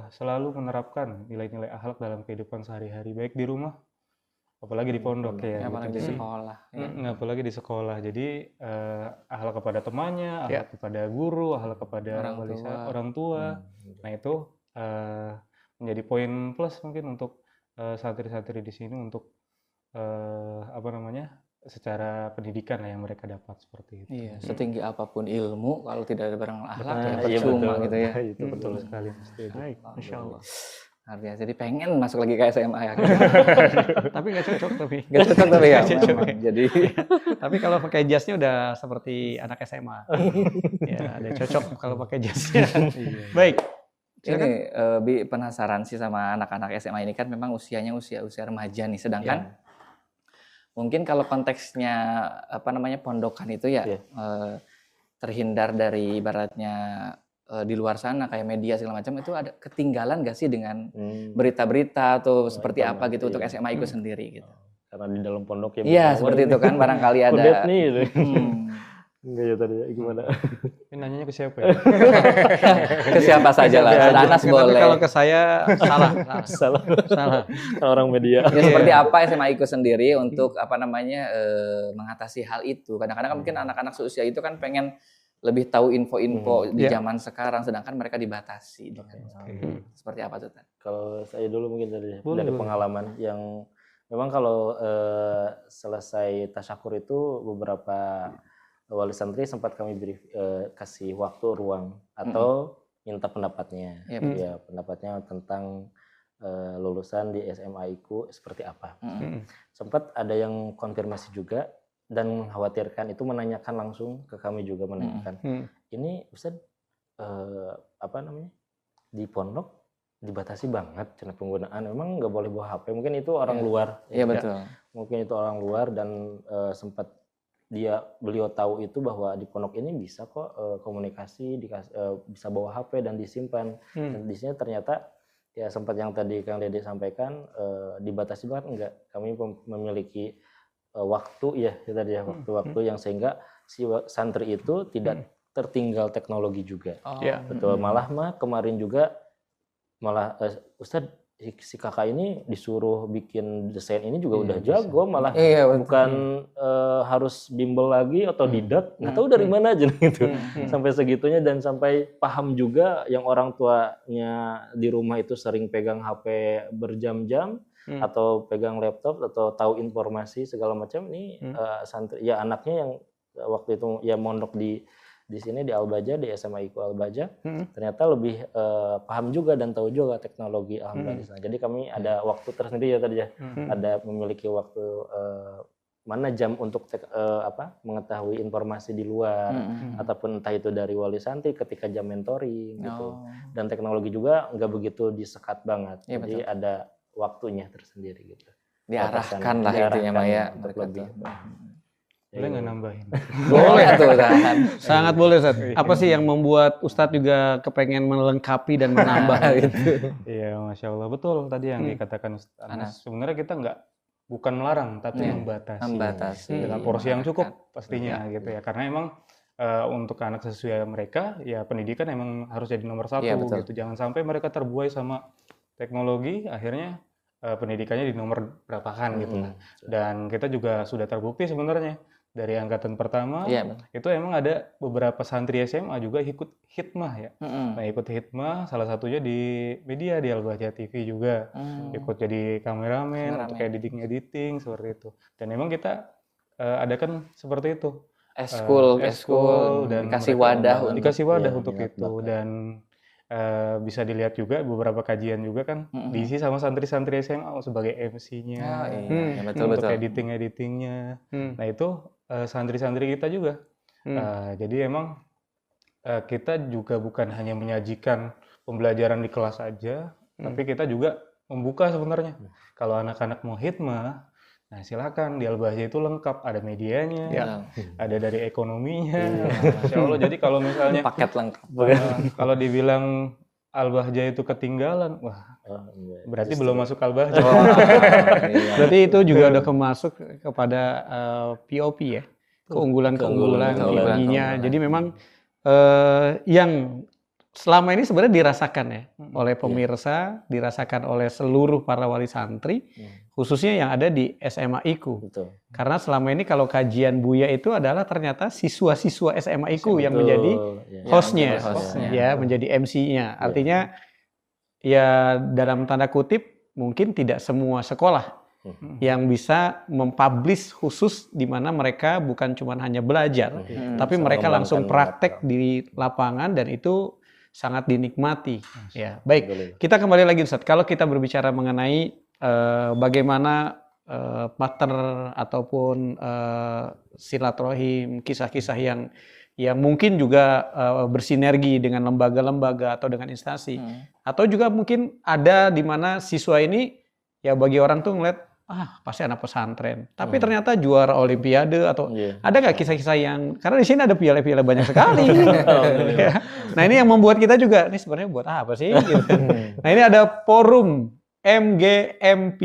selalu menerapkan nilai-nilai akhlak dalam kehidupan sehari-hari, baik di rumah, apalagi di pondok ya. Apalagi di Jadi, sekolah. apalagi di sekolah. Jadi akhlak kepada temannya, akhlak kepada guru, akhlak kepada orang tua. Nah itu menjadi poin plus mungkin untuk santri-santri di sini untuk secara pendidikan lah yang mereka dapat seperti itu. Iya, setinggi apapun ilmu kalau tidak ada barang akhlak ya Iya, percuma betul. gitu ya. Itu betul sekali. Baik, Masya Allah. Luar biasa. Jadi pengen masuk lagi ke SMA ya. Tapi nggak cocok tapi. Gak cocok tapi ya. Nggak cocok, memang. ya. Jadi Tapi kalau pakai jasnya udah seperti anak SMA. Ya, ada cocok kalau pakai jasnya. Baik. Silakan. ini Bi penasaran sih sama anak-anak SMA ini kan memang usianya usia remaja nih. Sedangkan mungkin kalau konteksnya pondokan itu ya terhindar dari ibaratnya di luar sana kayak media segala macam itu ada ketinggalan gak sih dengan berita-berita atau seperti apa gitu untuk SMA IKU sendiri gitu. Karena di dalam pondok ya. Iya seperti itu kan barangkali ada. Kudet nih gitu. Enggak ya tadi gimana? Ini nanyanya ke siapa ya? Ke siapa saja lah. Anas boleh. Kalau ke saya salah. Orang media. Ya seperti apa SMA IKU sendiri untuk mengatasi hal itu. Kadang-kadang kan mungkin anak-anak seusia itu kan pengen lebih tahu info-info di zaman sekarang, sedangkan mereka dibatasi. Seperti apa tuh? Kalau saya dulu mungkin dari pengalaman yang memang kalau selesai tasyakur itu beberapa wali santri sempat kami beri kasih waktu ruang atau minta pendapatnya, ya pendapatnya tentang lulusan di SMA IKU seperti apa. Sempat ada yang konfirmasi juga dan mengkhawatirkan itu menanyakan langsung ke kami juga menanyakan ini Ustaz di pondok dibatasi banget cara penggunaan, memang nggak boleh bawa HP, mungkin itu orang luar. Iya betul. Mungkin itu orang luar dan sempat beliau tahu itu bahwa di pondok ini bisa kok komunikasi, bisa bawa HP dan disimpan. Dan di sini ternyata ya sempat yang tadi Kang Dede sampaikan dibatasi banget enggak. Kami memiliki waktu waktu yang sehingga si santri itu tidak tertinggal teknologi juga. Betul, malah kemarin juga Ustadz si kakak ini disuruh bikin desain ini juga udah jago, malah bukan harus bimbel lagi atau didak, nggak tahu dari mana aja gitu. Sampai segitunya dan sampai paham juga yang orang tuanya di rumah itu sering pegang HP berjam-jam atau pegang laptop atau tahu informasi segala macam. Ini santri ya anaknya yang waktu itu ya mondok di sini di Al-Baja, di SMA IKU Al-Baja, ternyata lebih paham juga dan tahu juga teknologi alhamdulillah. Jadi kami ada waktu tersendiri ya tadi ya, ada memiliki waktu mana jam untuk mengetahui informasi di luar ataupun entah itu dari wali santri ketika jam mentoring gitu. Dan teknologi juga nggak begitu disekat banget, jadi ada waktunya tersendiri gitu. Diarahkan lah intinya Maya untuk lebih. Boleh nggak nambahin? Boleh tuh kan. Sangat boleh Ustaz. Apa sih yang membuat Ustadz juga kepengen melengkapi dan menambah gitu? Iya, Masya Allah. Betul tadi yang dikatakan Ustaz Anas. Sebenarnya kita bukan melarang, tapi membatasi. Dengan porsi yang cukup pastinya gitu ya. Karena emang untuk anak sesuai mereka, ya pendidikan emang harus jadi nomor satu gitu. Jangan sampai mereka terbuai sama teknologi, akhirnya pendidikannya di nomor berapakan gitu. Dan kita juga sudah terbukti sebenarnya. Dari angkatan pertama, itu emang ada beberapa santri SMA juga ikut hikmah ya. Nah ikut hikmah, salah satunya di media, di Al-Baja TV juga. Ikut jadi kameramen, untuk editing seperti itu. Dan emang kita adakan seperti itu. Eskul dan dikasih wadah untuk itu. Dan bisa dilihat juga beberapa kajian juga kan diisi sama santri-santri SMA sebagai MC-nya, untuk editingnya. Nah itu santri-santri kita juga. Jadi emang kita juga bukan hanya menyajikan pembelajaran di kelas aja, tapi kita juga membuka sebenarnya. Kalau anak-anak mau hikmah, Nah, silakan di Al-Bahjah itu lengkap, ada medianya, ada dari ekonominya. Masya Allah. Jadi kalau misalnya paket lengkap. Kalau dibilang Al-Bahjah itu ketinggalan, wah, berarti belum masuk Al-Bahjah. Berarti itu juga udah masuk kepada POP ya, keunggulan baginya. Jadi memang yang selama ini sebenarnya dirasakan ya oleh pemirsa, dirasakan oleh seluruh para wali santri, khususnya yang ada di SMA IKU. Betul. Karena selama ini kalau kajian Buya itu adalah ternyata siswa-siswa SMA IKU yang menjadi hostnya, ya, menjadi MC-nya. Artinya ya dalam tanda kutip mungkin tidak semua sekolah yang bisa mempublish khusus di mana mereka bukan cuma hanya belajar, tapi mereka langsung praktek di lapangan dan itu sangat dinikmati. Ya, baik. Kita kembali lagi Ustaz. Kalau kita berbicara mengenai bagaimana partner ataupun silaturahim, kisah-kisah yang mungkin juga bersinergi dengan lembaga-lembaga atau dengan instansi, atau juga mungkin ada di mana siswa ini ya bagi orang tuh ngeliat pasti anak pesantren, tapi ternyata juara olimpiade atau ada nggak kisah-kisah yang, karena di sini ada piala-piala banyak sekali. Ya. Nah ini yang membuat kita juga, ini sebenarnya buat apa sih? Gitu. Nah ini ada forum MGMP,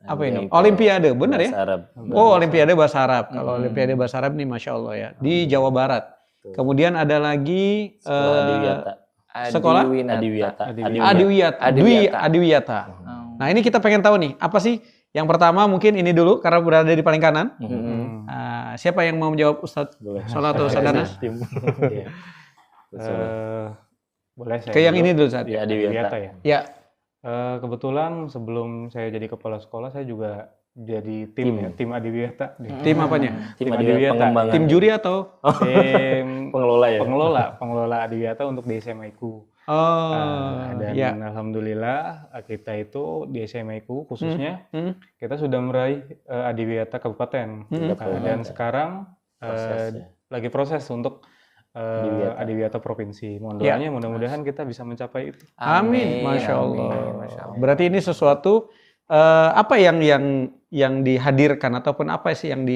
apa ini? Olimpiade, benar ya? Arab. Oh Olimpiade Bahasa Arab. Kalau Olimpiade Bahasa Arab ini Masya Allah ya, di Jawa Barat. Kemudian ada lagi sekolah Adiwiyata. Nah ini kita pengen tahu nih, apa sih? Yang pertama mungkin ini dulu karena berada di paling kanan. Siapa yang mau menjawab Ustadz Sholat atau Ustadz Anas? Boleh saya. Ke yang ini dulu Ustadz. Ya, Adiwiyata ya. Ya. Kebetulan sebelum saya jadi kepala sekolah saya juga jadi tim Adiwiyata. Tim apanya? Tim Adiwiyata. Tim juri atau tim pengelola ya? Pengelola Adiwiyata untuk di SMA IKU. Dan alhamdulillah kita itu di SMA IKU khususnya kita sudah meraih Adiwiyata Kabupaten. Dan sekarang lagi proses untuk Adiwiyata Provinsi. Mohon doanya mudah-mudahan kita bisa mencapai itu. Amin. Masya Allah. Berarti ini sesuatu apa yang dihadirkan ataupun apa sih yang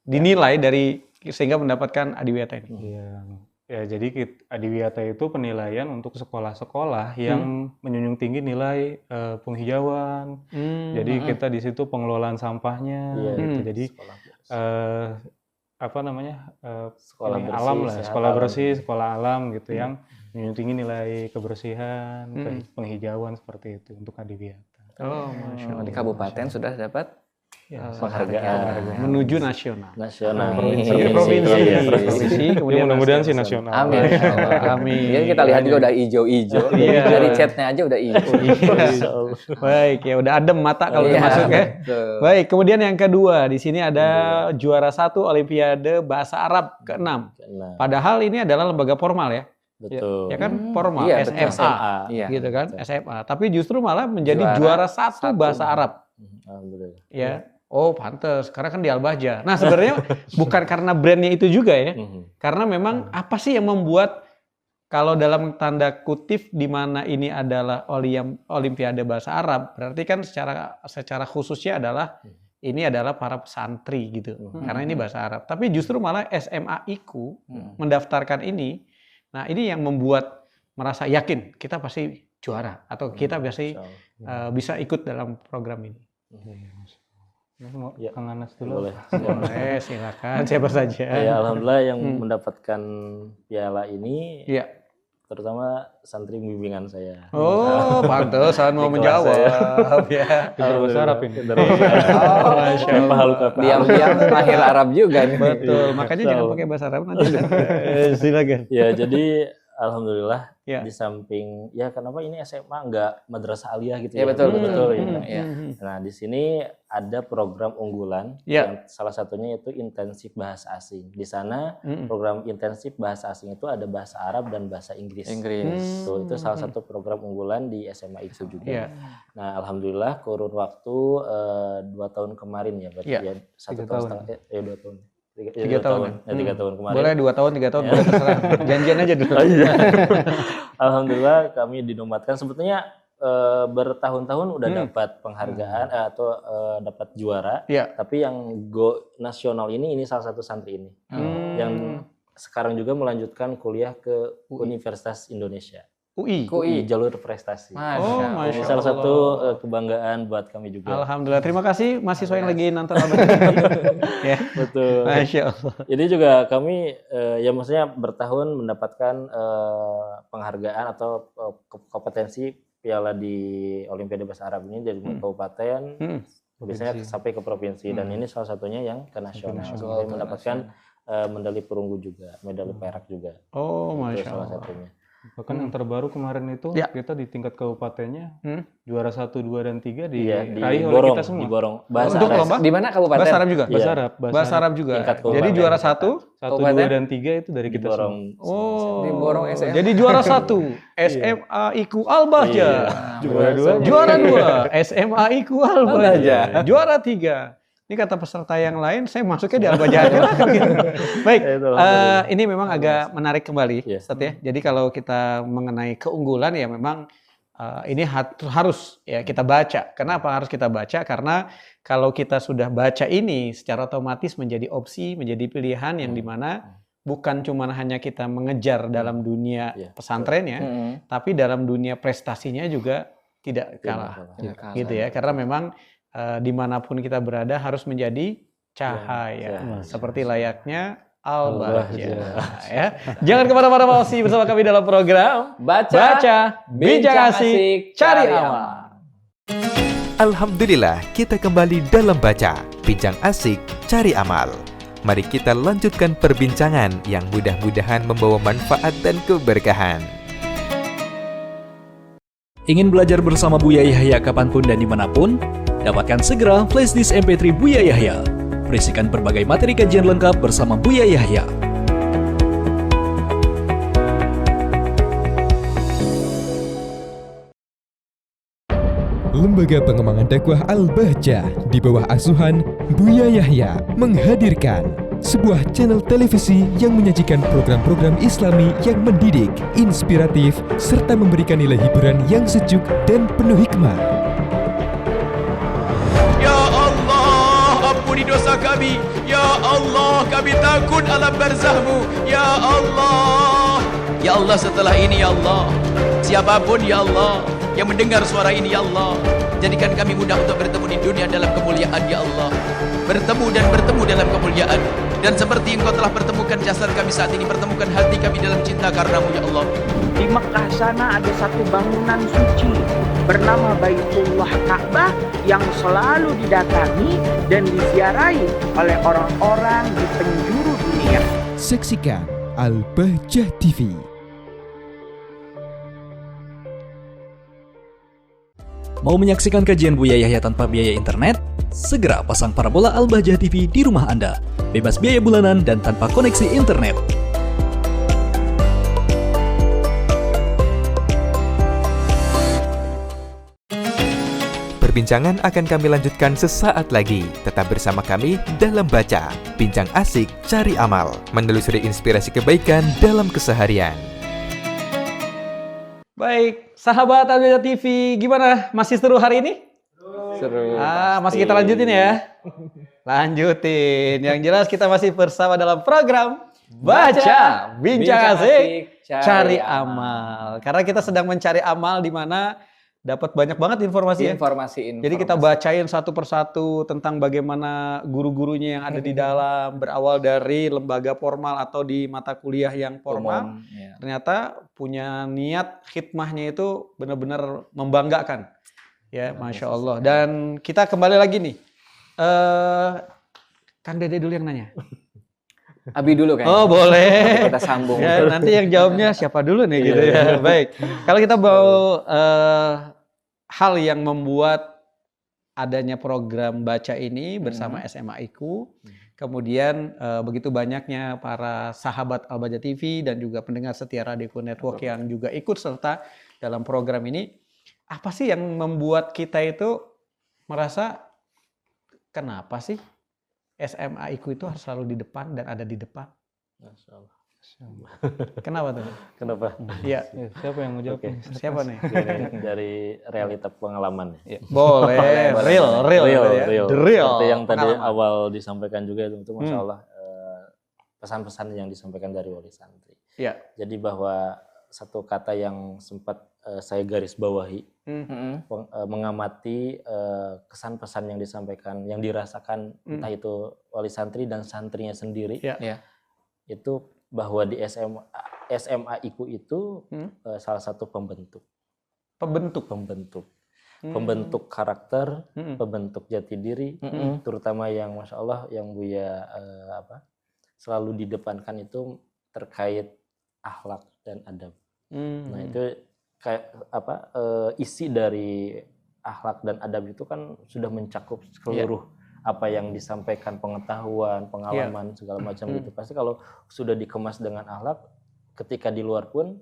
dinilai dari sehingga mendapatkan Adiwiyata ini? Ya, jadi Adiwiyata itu penilaian untuk sekolah-sekolah yang menjunjung tinggi nilai penghijauan. Jadi kita di situ pengelolaan sampahnya, gitu. Jadi sekolah bersih, alam lah, sekolah bersih, sekolah alam gitu yang menjunjung tinggi nilai kebersihan, penghijauan seperti itu untuk Adiwiyata. Oh, Masya Allah. Di kabupaten sudah dapat penghargaan menuju nasional. Provinsi. Kemudian mudah-mudahan sih nasional. Amin. Amin. Jadi kita lihat juga udah hijau-hijau. Dari chatnya aja udah hijau. Baik ya, udah adem mata kalau udah masuk ya. Baik, kemudian yang kedua di sini ada juara 1 Olimpiade Bahasa Arab ke-6. Padahal ini adalah lembaga formal ya. Betul. Ya kan formal, SMA, gitu kan, SMA. Tapi justru malah menjadi juara 1 Bahasa Arab. Alhamdulillah. Ya. Oh, pantes. Karena kan di Al-Bahjah. Nah, sebenarnya bukan karena brandnya itu juga ya. Karena memang apa sih yang membuat kalau dalam tanda kutip di mana ini adalah Olimpiade Bahasa Arab, berarti kan secara khususnya adalah ini adalah para pesantri gitu. Karena ini bahasa Arab. Tapi justru malah SMA IKU mendaftarkan ini. Nah, ini yang membuat merasa yakin kita pasti juara atau kita pasti bisa ikut dalam program ini. Kang Anas dulu. Boleh. Silakan siapa saja. Ya, alhamdulillah yang mendapatkan piala ini terutama santri bimbingan saya. Oh, pantesan mau menjawab ya. Bahasa Arab ini. Masya Allah. Diam-diam lahir Arab juga nih. Betul, makanya jangan pakai bahasa Arab nanti. Silakan. Ya, jadi alhamdulillah di samping kenapa ini SMA nggak madrasah aliyah gitu ya? Betul. Nah, di sini ada program unggulan yang salah satunya yaitu intensif bahasa asing. Di sana program intensif bahasa asing itu ada bahasa Arab dan bahasa Inggris. Itu salah satu program unggulan di SMA itu juga. Nah, alhamdulillah kurun waktu 2 tahun kemarin ya, berarti 1 tahun setengah 2 tahun. 3 tahun. 3 tahun kemarin. Boleh 2 tahun, 3 tahun, boleh terserah. Janjian aja dulu. Alhamdulillah kami dinobatkan. Sebetulnya bertahun-tahun udah dapat penghargaan atau dapat juara. Tapi yang go nasional ini salah satu santri ini yang sekarang juga melanjutkan kuliah ke Universitas Indonesia. UI jalur prestasi. Masya salah Allah. satu kebanggaan buat kami juga. Alhamdulillah, terima kasih mahasiswa yang lagi nonton Abah. Ya. Betul. Masya Allah. Jadi juga kami ya maksudnya bertahun mendapatkan penghargaan atau kompetensi piala di Olimpiade Bahasa Arab ini dari kabupaten biasanya sampai ke provinsi dan ini salah satunya yang ke nasional. Kami mendapatkan medali perunggu juga, medali perak juga. Masya salah Allah. satunya. Bahkan yang terbaru kemarin itu kita di tingkat kabupatennya juara 1, 2, dan 3 diraih oleh kita semua. Di Borong. Bahasa Untuk Arab. lomba? Di mana kabupaten? Bahasa Arab juga? Bahasa Arab juga. Tingkat Jadi juara 1, 1, 2, dan 3 itu dari kita semua. Di Borong SMA. Jadi juara 1 SMA IKU Al-Bahja. Juara 2 SMA IKU Al-Bahja. Juara 3. Ini kata peserta yang lain, saya masuknya di Al-Bahja aja lah. Baik, ini memang agak menarik kembali, Ustaz ya. Jadi kalau kita mengenai keunggulan ya memang ini harus ya kita baca. Kenapa harus kita baca? Karena kalau kita sudah baca ini secara otomatis menjadi opsi, menjadi pilihan yang dimana bukan cuma hanya kita mengejar dalam dunia pesantrennya, tapi dalam dunia prestasinya juga tidak kalah. Gitu ya, karena memang dimanapun kita berada harus menjadi cahaya seperti layaknya Al-Bahja. Ya. Jangan kemana-mana, masih bersama kami dalam program Baca Bincang Asik Cari Amal. Alhamdulillah, kita kembali dalam Baca Bincang Asik Cari Amal. Mari kita lanjutkan perbincangan yang mudah-mudahan membawa manfaat dan keberkahan. Ingin belajar bersama Buya Yahya kapanpun dan dimanapun? Dapatkan segera flashdisk MP3 Buya Yahya. Berisikan berbagai materi kajian lengkap bersama Buya Yahya. Lembaga Pengembangan Dakwah Al-Bahja di bawah asuhan Buya Yahya menghadirkan sebuah channel televisi yang menyajikan program-program Islami yang mendidik, inspiratif, serta memberikan nilai hiburan yang sejuk dan penuh hikmah. Ya Allah, ampuni dosa kami. Ya Allah, kami takut alam barzahmu. Ya Allah. Ya Allah, setelah ini ya Allah, siapapun ya Allah yang mendengar suara ini ya Allah, jadikan kami mudah untuk bertemu di dunia dalam kemuliaan ya Allah. Bertemu dalam kemuliaan. Dan seperti Engkau telah pertemukan jasad kami saat ini, pertemukan hati kami dalam cinta karenamu ya Allah. Di Mekah sana ada satu bangunan suci bernama Baitullah Ka'bah yang selalu didatangi dan diziarahi oleh orang-orang di penjuru dunia. Saksikan Al-Bahjah TV. Mau menyaksikan kajian Buya Yahya tanpa biaya internet? Segera pasang parabola Al-Bahjah TV di rumah Anda. Bebas biaya bulanan dan tanpa koneksi internet. Perbincangan akan kami lanjutkan sesaat lagi. Tetap bersama kami dalam Baca Bincang Asik Cari Amal, menelusuri inspirasi kebaikan dalam keseharian. Baik, sahabat Al-Bahjah TV, gimana? Masih seru hari ini? Seru. Masih kita lanjutin ya? Lanjutin. Yang jelas kita masih bersama dalam program Baca Bincang Asik Cari Amal. Karena kita sedang mencari amal di mana dapat banyak banget informasi ya. Informasi. Jadi kita bacain satu persatu tentang bagaimana guru-gurunya yang ada di dalam, berawal dari lembaga formal atau di mata kuliah yang formal. Ternyata punya niat khidmahnya itu benar-benar membanggakan. Ya, Masya Allah. Dan kita kembali lagi nih. Kang Dede dulu yang nanya. Abi dulu kan? Oh, boleh. Kita sambung. Ya, nanti yang jawabnya siapa dulu nih gitu ya. Baik. Kalau kita mau hal yang membuat adanya program baca ini bersama SMA IKU, kemudian begitu banyaknya para sahabat Al-Bahjah TV dan juga pendengar setia Radio Network yang juga ikut serta dalam program ini, apa sih yang membuat kita itu merasa kenapa sih SMA IKU itu harus selalu di depan dan ada di depan? Kenapa tuh? Kenapa? Iya. Siapa yang mau jawab? Oke. Siapa nih? Dari realita pengalaman ya. Boleh. Real. Real. The real. Seperti yang tadi pengalaman. awal disampaikan juga itu Masya Allah pesan-pesan yang disampaikan dari wali santri. Iya. Jadi bahwa satu kata yang sempat saya garis bawahi, mengamati kesan pesan yang disampaikan, yang dirasakan entah itu wali santri dan santrinya sendiri, itu bahwa di SMA IKU itu salah satu pembentuk karakter, pembentuk jati diri, terutama yang Masya Allah yang Buya selalu didepankan itu terkait akhlak dan adab. Nah itu kayak isi dari akhlak dan adab itu kan sudah mencakup seluruh apa yang disampaikan, pengetahuan, pengalaman segala macam gitu. Pasti kalau sudah dikemas dengan akhlak, ketika di luar pun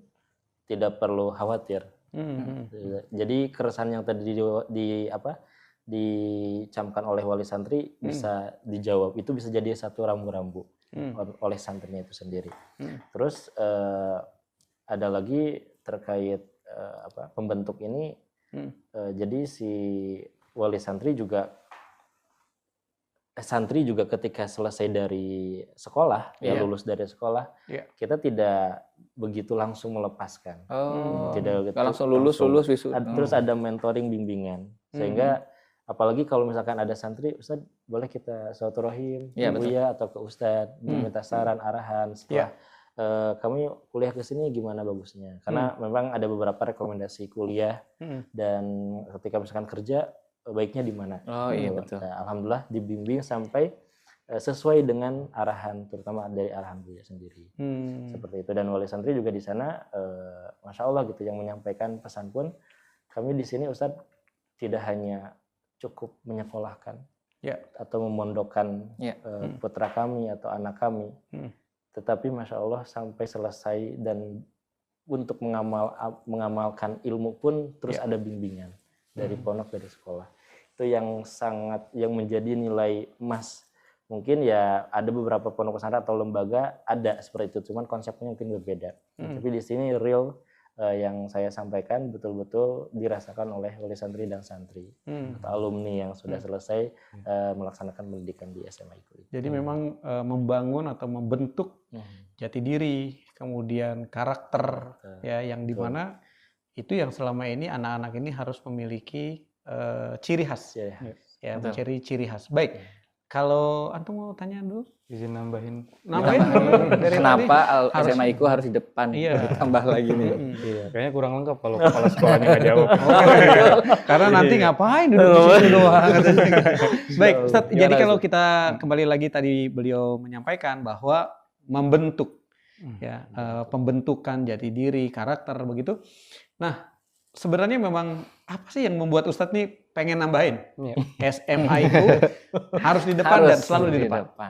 tidak perlu khawatir. Jadi keresahan yang tadi dicamkan oleh wali santri bisa dijawab. Itu bisa jadi satu rambu-rambu oleh santrinya itu sendiri. Terus ada lagi terkait pembentuk ini. Jadi si wali santri juga ketika selesai dari sekolah, lulus dari sekolah, kita tidak begitu langsung melepaskan. Tidak langsung lulus wisuda. Terus ada mentoring bimbingan. Sehingga apalagi kalau misalkan ada santri, Ustaz boleh kita silaturahim ke Buya atau ke Ustaz, minta saran, arahan setelah kami kuliah ke sini gimana bagusnya. Karena memang ada beberapa rekomendasi kuliah dan ketika misalkan kerja baiknya di mana. Betul. Nah, alhamdulillah dibimbing sampai sesuai dengan arahan, terutama dari arahan Buya sendiri. Seperti itu. Dan wali santri juga di sana, Masya Allah gitu, yang menyampaikan pesan pun, kami di sini Ustadz tidak hanya cukup menyekolahkan atau memondokkan putra kami atau anak kami, tetapi Masya Allah sampai selesai dan untuk mengamalkan ilmu pun terus ada bimbingan dari pondok, dari sekolah. Itu yang menjadi nilai emas. Mungkin ya ada beberapa pondok pesantren atau lembaga ada seperti itu, cuman konsepnya mungkin berbeda. Tapi di sini real yang saya sampaikan betul-betul dirasakan oleh wali santri dan santri atau alumni yang sudah selesai melaksanakan pendidikan di SMA IKU. Jadi memang membangun atau membentuk jati diri, kemudian karakter ya, yang dimana itu yang selama ini anak-anak ini harus memiliki ciri khas, mencari ciri khas. Baik, kalau antum mau tanya dulu, izin nambahin dari kenapa SMA IKU harus di depan, ditambah lagi nih. Kayaknya kurang lengkap kalau kepala sekolahnya nggak jawab. Karena nanti ngapain duduk di situ doang. Baik, Ustaz, jadi kalau kita kembali lagi tadi beliau menyampaikan bahwa membentuk pembentukan jati diri, karakter begitu. Nah, sebenarnya memang apa sih yang membuat Ustadz nih pengen nambahin SMA itu harus di depan dan selalu di depan.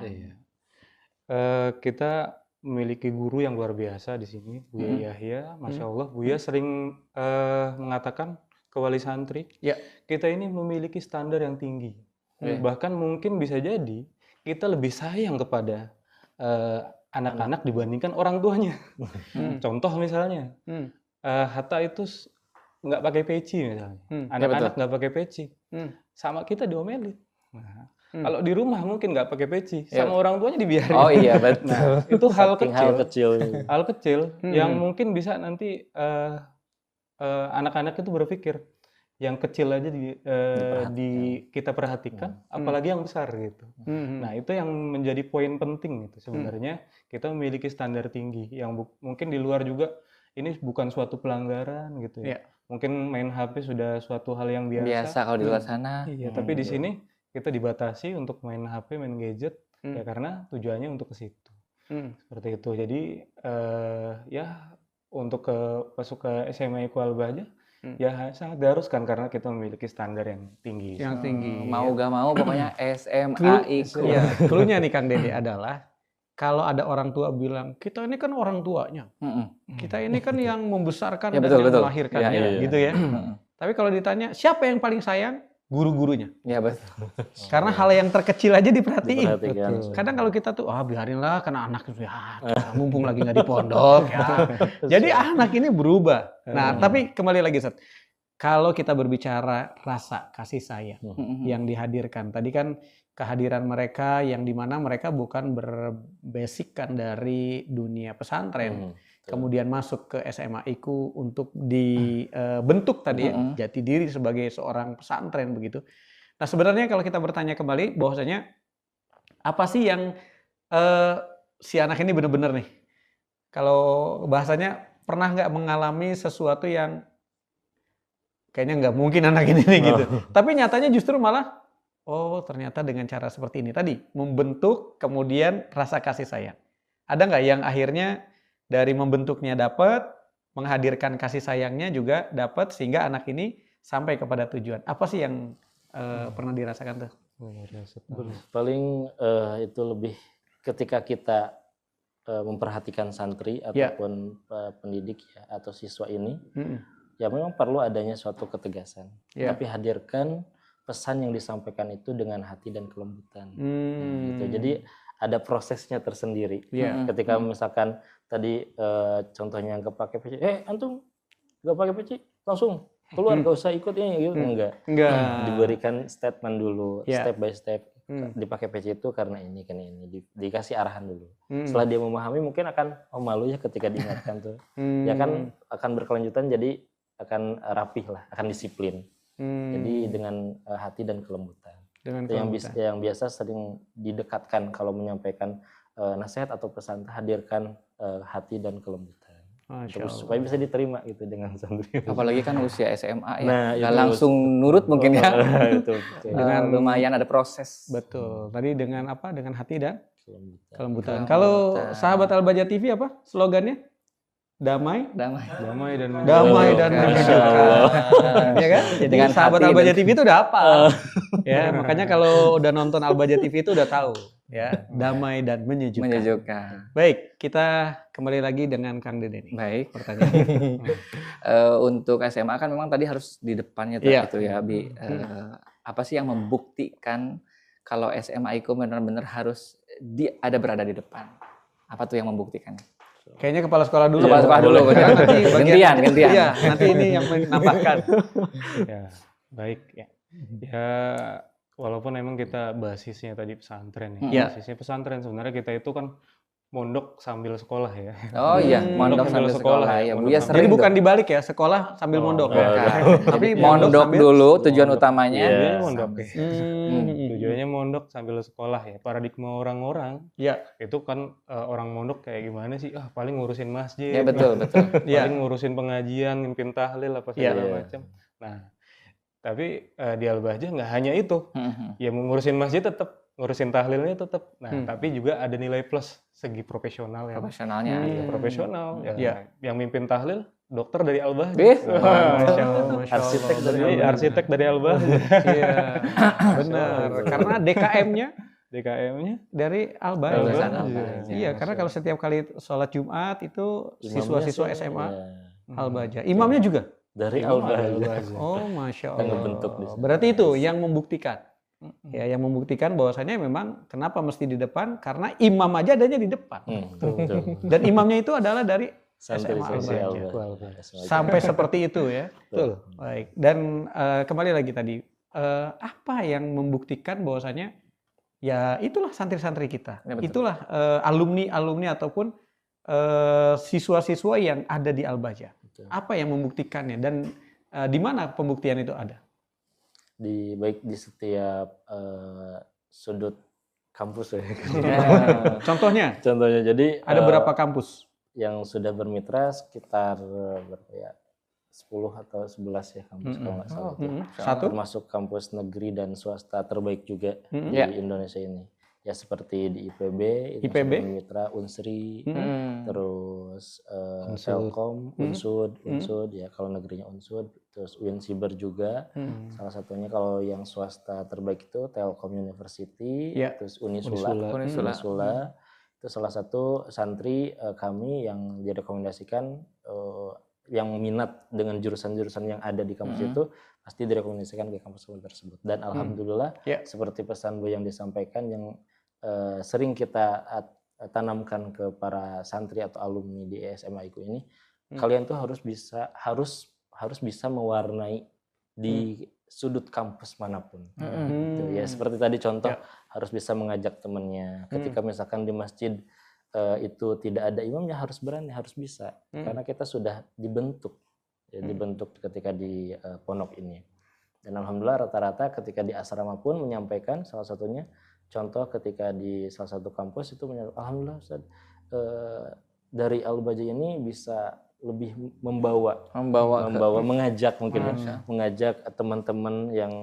Kita memiliki guru yang luar biasa di sini, Buya Yahya. Masya Allah, Buya sering mengatakan ke wali santri, kita ini memiliki standar yang tinggi. Bahkan mungkin bisa jadi kita lebih sayang kepada anak-anak dibandingkan orang tuanya. Contoh misalnya, Hatta itu nggak pakai peci misalnya, anak-anak nggak pakai peci, sama kita diomelin. Nah, kalau di rumah mungkin nggak pakai peci, sama orang tuanya dibiarin. Oh iya betul. Nah, itu hal kecil yang mungkin bisa nanti anak-anak itu berpikir yang kecil aja kita perhatikan, apalagi yang besar gitu. Nah itu yang menjadi poin penting itu sebenarnya. Kita memiliki standar tinggi yang mungkin di luar juga ini bukan suatu pelanggaran gitu ya. Mungkin main HP sudah suatu hal yang biasa kalau di luar sana. Iya, tapi di sini kita dibatasi untuk main HP, main gadget ya karena tujuannya untuk ke situ. Seperti itu. Jadi ya untuk masuk ke SMA IKU Al-Bahjah ya sangat diharuskan karena kita memiliki standar yang tinggi. Yang tinggi. Mau gak mau pokoknya SMA IKU. Cluenya nih Kang Dede adalah kalau ada orang tua bilang, kita ini kan orang tuanya. Kita ini kan yang membesarkan dan yang melahirkan. Gitu ya. Tapi kalau ditanya, siapa yang paling sayang? guru-gurunya. Ya betul. Karena hal yang terkecil aja diperhatiin. Diperhatikan. Kadang kalau kita tuh, biarinlah karena anak itu mumpung lagi nggak di pondok ya. Jadi anak ini berubah. Nah, tapi kembali lagi Ustaz. Kalau kita berbicara rasa kasih sayang yang dihadirkan, tadi kan kehadiran mereka yang dimana mereka bukan berbasickan dari dunia pesantren. Kemudian masuk ke SMA IKU untuk dibentuk tadi ya, jati diri sebagai seorang pesantren begitu. Nah sebenarnya kalau kita bertanya kembali bahwasanya apa sih yang si anak ini benar-benar nih, kalau bahasanya pernah nggak mengalami sesuatu yang kayaknya nggak mungkin anak ini nih gitu. Tapi nyatanya justru malah ternyata dengan cara seperti ini tadi membentuk kemudian rasa kasih sayang. Ada nggak yang akhirnya dari membentuknya dapat, menghadirkan kasih sayangnya juga dapat sehingga anak ini sampai kepada tujuan. Apa sih yang pernah dirasakan tuh? Paling itu lebih ketika kita memperhatikan santri ataupun pendidik ya, atau siswa ini, ya memang perlu adanya suatu ketegasan. Tapi hadirkan pesan yang disampaikan itu dengan hati dan kelembutan. Gitu. Jadi ada prosesnya tersendiri. Ketika misalkan tadi contohnya nggak pakai peci, antum nggak pakai peci, langsung keluar, nggak usah ikut ini gitu, enggak. Diberikan statement dulu, step by step. Dipakai peci itu karena ini, dikasih arahan dulu. Setelah dia memahami mungkin akan malu ya ketika diingatkan tuh. Ya kan akan berkelanjutan, jadi akan rapih lah, akan disiplin. Jadi dengan hati dan kelembutan. Yang biasa sering didekatkan kalau menyampaikan nasihat atau pesan, hadirkan hati dan kelembutan. Terus supaya bisa diterima gitu dengan santri. Apalagi kan usia SMA ya, nah, nggak langsung nurut mungkin ya. Dengan lumayan ada proses. Betul. Tadi dengan apa? Dengan hati dan kelembutan. Kalau sahabat Al-Baja TV apa slogannya? Damai dan menyejukkan. Ya kan? Jadi dengan sahabat Al-Baja TV itu udah apa? Ya, makanya kalau udah nonton Al-Baja TV itu udah tahu ya, damai dan menyejukkan. Baik, kita kembali lagi dengan Kang Dede nih. Baik, pertanyaan. Untuk SMA kan memang tadi harus di depannya gitu ya, Bi. Apa sih yang membuktikan kalau SMA IKU benar-benar harus berada di depan? Apa tuh yang membuktikannya? Kayaknya kepala sekolah dulu. Kepala sekolah dulu. Nanti gantian. Iya, nanti ini yang menambahkan. Ya, baik ya. Ya, walaupun emang kita basisnya tadi pesantren ya. Basisnya pesantren, sebenarnya kita itu kan mondok sambil sekolah ya. Oh iya, mondok sambil sekolah ya. Jadi bukan dibalik ya, sekolah sambil mondok. Tapi mondok dulu tujuan utamanya. Mondok. Tujuannya mondok sambil sekolah ya. Paradigma orang-orang itu kan orang mondok kayak gimana sih? Paling ngurusin masjid. Ya betul. Paling ngurusin pengajian, mimpin tahlil apa segala macam. Nah, tapi di Al-Bahjah nggak hanya itu. Ya ngurusin masjid tetap, ngurusin tahlilnya tetap. Nah, tapi juga ada nilai plus segi profesional ya. Profesionalnya. Profesional. Yang mimpin tahlil dokter dari Al-Bahjah. Masya Allah. Arsitek dari Al-Bahjah. Iya. Benar. Karena DKM-nya dari Al-Bahjah. Iya, karena kalau setiap kali sholat Jumat itu siswa-siswa SMA Al-Bahjah. Imamnya juga dari Al-Bahjah. Oh, Masya Allah. Berarti itu yang membuktikan. Ya, yang membuktikan bahwasannya memang kenapa mesti di depan, karena imam aja adanya di depan. Dan imamnya itu adalah dari SMA Al-Bahjah. Sampai seperti itu ya. Betul. Baik. Dan kembali lagi tadi, apa yang membuktikan bahwasannya ya itulah santri-santri kita. Ya, itulah alumni-alumni ataupun siswa-siswa yang ada di Al-Bahjah. Apa yang membuktikannya dan di mana pembuktian itu ada? Baik di setiap sudut kampus ya. Contohnya jadi ada berapa kampus yang sudah bermitra? Sekitar berapa ya, 10 atau 11 ya kampus kalau nggak salah. Satu termasuk kampus negeri dan swasta terbaik juga di Indonesia ini. Ya seperti di IPB, mitra Unsri, terus Telkom, Unsud ya kalau negerinya Unsud, terus UIN Siber juga. Salah satunya kalau yang swasta terbaik itu Telkom University, terus Unisula. Itu salah satu santri kami yang direkomendasikan yang minat dengan jurusan-jurusan yang ada di kampus itu pasti direkomendasikan ke kampus tersebut. Dan alhamdulillah seperti pesan Bu yang disampaikan yang sering kita tanamkan ke para santri atau alumni di SMA IKU ini, kalian tuh harus bisa mewarnai di sudut kampus manapun. Gitu, ya seperti tadi contoh harus bisa mengajak temannya. Ketika misalkan di masjid itu tidak ada imamnya, harus berani, harus bisa. Karena kita sudah dibentuk, dibentuk ketika di pondok ini. Dan alhamdulillah rata-rata ketika di asrama pun menyampaikan, salah satunya contoh ketika di salah satu kampus itu alhamdulillah Ustaz, dari Al-Baja ini bisa lebih membawa mengajak mungkin mengajak teman-teman yang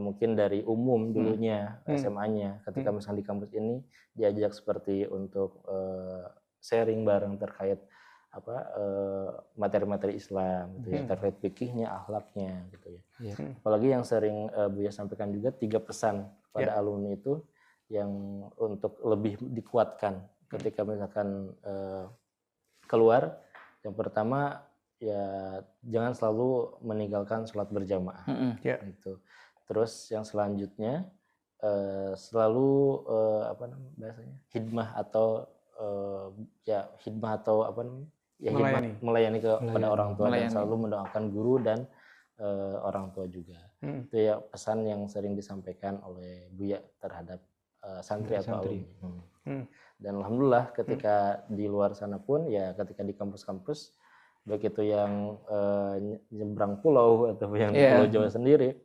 mungkin dari umum dulunya SMA-nya ketika misalnya di kampus ini diajak seperti untuk sharing bareng terkait materi-materi Islam gitu ya, terkait fikihnya, akhlaknya gitu ya. Apalagi yang sering Buya sampaikan juga 3 pesan pada alumni itu yang untuk lebih dikuatkan ketika misalkan keluar. Yang pertama ya jangan selalu meninggalkan sholat berjamaah. Gitu. Terus yang selanjutnya selalu bahasanya hidmah atau melayani kepada orang tua dan selalu mendoakan guru dan orang tua juga. Itu ya pesan yang sering disampaikan oleh Buya terhadap santri atau alumni. Dan alhamdulillah ketika di luar sana pun ya ketika di kampus-kampus baik itu yang nyebrang pulau atau yang di Pulau Jawa sendiri,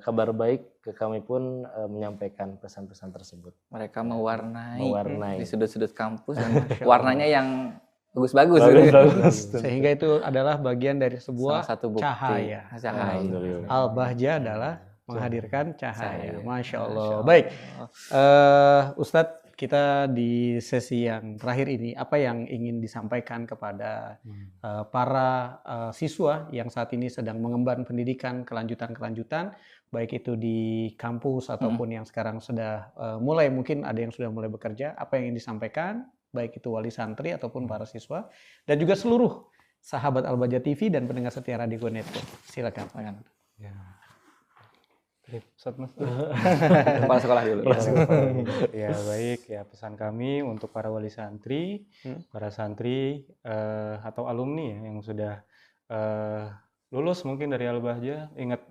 kabar baik ke kami pun menyampaikan pesan-pesan tersebut. Mereka mewarnai di sudut-sudut kampus dan warnanya yang bagus-bagus. Sehingga itu adalah bagian dari sebuah cahaya. Al-Bahjah adalah menghadirkan cahaya. Masya Allah. Baik, Ustadz, kita di sesi yang terakhir ini, apa yang ingin disampaikan kepada para siswa yang saat ini sedang mengemban pendidikan kelanjutan-kelanjutan, baik itu di kampus ataupun yang sekarang sudah mulai, mungkin ada yang sudah mulai bekerja, apa yang ingin disampaikan, baik itu wali santri ataupun para siswa, dan juga seluruh sahabat Al-Bahjah TV dan pendengar setia Radio Go Network. Silakan. Kepala sekolah dulu. Ya baik, ya pesan kami untuk para wali santri, para santri atau alumni yang sudah lulus mungkin dari Al-Bahjah, ingat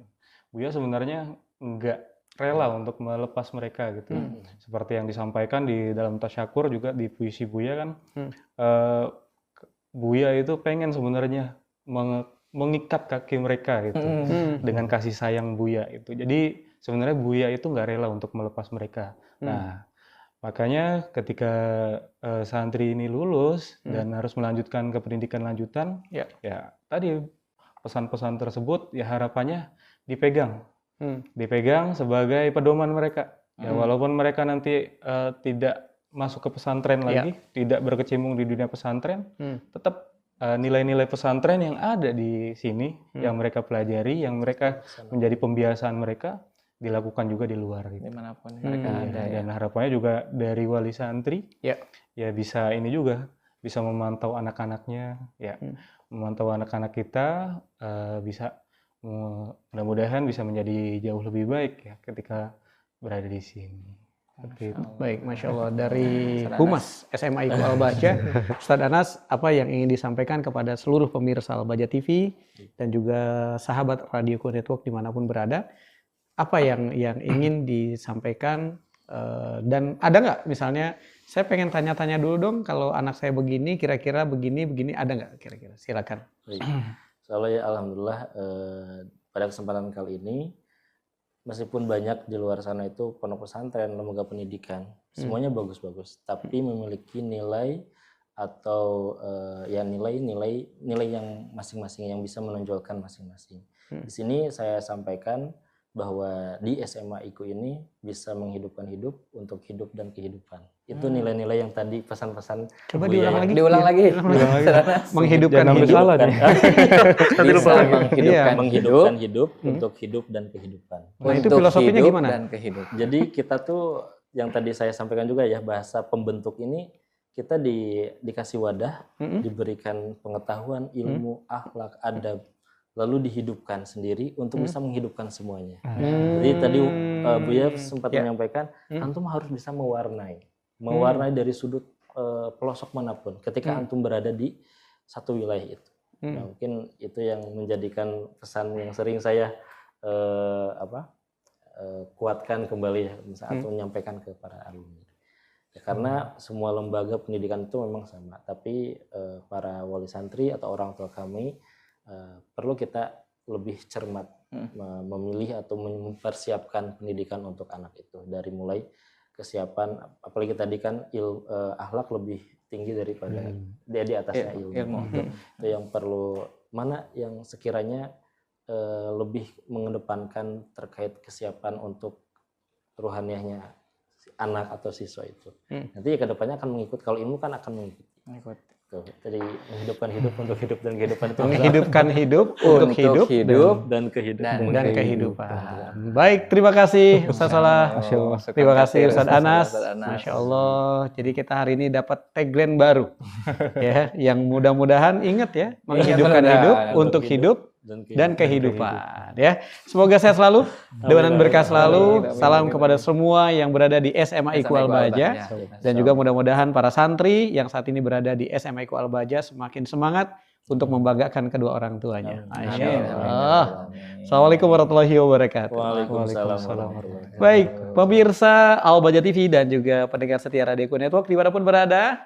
Buya sebenarnya enggak rela untuk melepas mereka gitu. Seperti yang disampaikan di dalam tasyakur juga di puisi Buya kan, Buya itu pengen sebenarnya mengikat kaki mereka gitu dengan kasih sayang Buya itu. Jadi sebenarnya Buya itu nggak rela untuk melepas mereka. Nah, makanya ketika santri ini lulus dan harus melanjutkan ke pendidikan lanjutan, ya tadi pesan-pesan tersebut ya harapannya dipegang sebagai pedoman mereka. Ya walaupun mereka nanti tidak masuk ke pesantren lagi, tidak berkecimpung di dunia pesantren, tetap nilai-nilai pesantren yang ada di sini, yang mereka pelajari, yang mereka menjadi pembiasaan mereka, dilakukan juga di luar. Gitu. Dimanapun mereka ada. Dan harapannya juga dari wali santri, ya bisa ini juga, bisa memantau anak-anaknya, memantau anak-anak kita, bisa mudah-mudahan bisa menjadi jauh lebih baik ya ketika berada di sini. Baik, Masya Allah. Dari Humas SMA IKU Al-Bahjah, Ustadz Anas, apa yang ingin disampaikan kepada seluruh pemirsa Al-Bahjah TV dan juga sahabat Radio Go Network dimanapun berada, apa yang ingin disampaikan, dan ada nggak misalnya, saya pengen tanya-tanya dulu dong, kalau anak saya begini, kira-kira begini, ada nggak kira-kira? Silakan. Soalnya alhamdulillah pada kesempatan kali ini, meskipun banyak di luar sana itu pondok pesantren, lembaga pendidikan, semuanya bagus-bagus, tapi memiliki nilai atau nilai yang masing-masing yang bisa menonjolkan masing-masing. Di sini saya sampaikan bahwa di SMA IKU ini bisa menghidupkan hidup untuk hidup dan kehidupan. Itu nilai-nilai yang tadi pesan-pesan. Coba diulang lagi. Menghidupkan hidup. Menghidupkan hidup untuk hidup dan kehidupan. Nah, itu filosofinya gimana? Jadi kita tuh yang tadi saya sampaikan juga ya, bahasa pembentuk ini kita dikasih wadah, diberikan pengetahuan, ilmu, akhlak, adab, lalu dihidupkan sendiri untuk bisa menghidupkan semuanya. Jadi tadi Buya sempat menyampaikan, antum harus bisa mewarnai dari sudut pelosok manapun ketika antum berada di satu wilayah itu. Nah, mungkin itu yang menjadikan pesan yang sering saya kuatkan kembali atau menyampaikan ke para alumni. Ya, karena semua lembaga pendidikan itu memang sama, tapi para wali santri atau orang tua kami perlu kita lebih cermat memilih atau mempersiapkan pendidikan untuk anak itu dari mulai kesiapan, apalagi tadi kan akhlak lebih tinggi daripada di atasnya ilmu. Itu yang perlu, mana yang sekiranya lebih mengedepankan terkait kesiapan untuk ruhaniahnya anak atau siswa itu. Nanti ya kedepannya akan mengikut, kalau ilmu kan akan mengikut. Jadi menghidupkan hidup untuk hidup dan kehidupan itu. Menghidupkan hidup untuk hidup dan kehidupan. Dan kehidupan. Baik, terima kasih Ustaz Salah. Terima kasih Ustaz Anas. Masya Allah. Jadi kita hari ini dapat tagline baru, ya, yang mudah-mudahan ingat ya, menghidupkan hidup untuk hidup dan kehidupan, ya. Semoga sehat selalu, dan berkah selalu. Salam kepada semua yang berada di SMA IQ Al-Bahjah, dan juga mudah-mudahan para santri yang saat ini berada di SMA IQ Al-Bahjah semakin semangat untuk membanggakan kedua orang tuanya. Masya Allah. Assalamualaikum warahmatullahi wabarakatuh. Waalaikumsalam. Baik, pemirsa Al-Bahjah TV dan juga pendengar setia Radioku Network dimanapun berada,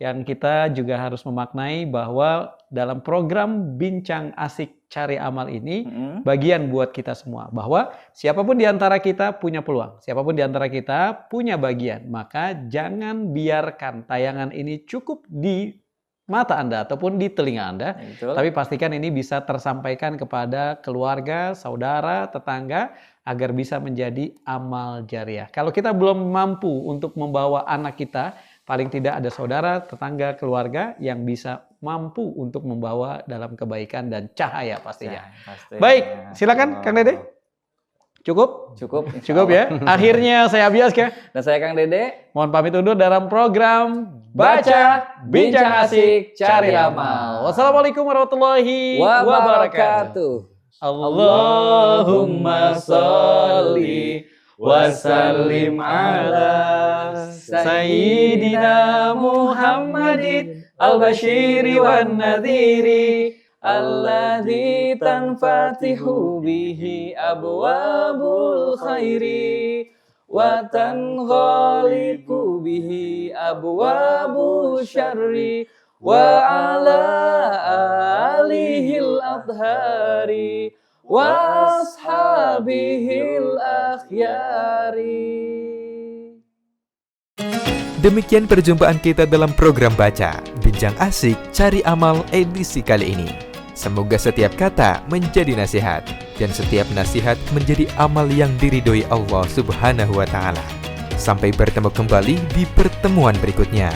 yang kita juga harus memaknai bahwa dalam program Bincang Asik Cari Amal ini bagian buat kita semua, bahwa siapapun di antara kita punya peluang, siapapun di antara kita punya bagian, maka jangan biarkan tayangan ini cukup di mata Anda ataupun di telinga Anda, tapi pastikan ini bisa tersampaikan kepada keluarga, saudara, tetangga, agar bisa menjadi amal jariah. Kalau kita belum mampu untuk membawa anak kita, paling tidak ada saudara, tetangga, keluarga yang bisa mampu untuk membawa dalam kebaikan dan cahaya pastinya. Baik, silakan Kang Dede. Cukup ya. Akhirnya saya Biaska dan saya Kang Dede. Mohon pamit undur dalam program Baca Bincang Asik Cari Amal. Wassalamualaikum warahmatullahi wabarakatuh. Allahumma sholli wa sallim ala Sayyidina Muhammadin al-Bashiri wan Nadhiri alladzi tanfatihu bihi abwabul khairi wa tanghaliqu bihi abwabul syarri wa ala alihil adhari wa ashabihil akhyari. Demikian perjumpaan kita dalam program Baca Bincang Asik Cari Amal edisi kali ini. Semoga setiap kata menjadi nasihat dan setiap nasihat menjadi amal yang diridhoi Allah Subhanahu wa Ta'ala. Sampai bertemu kembali di pertemuan berikutnya.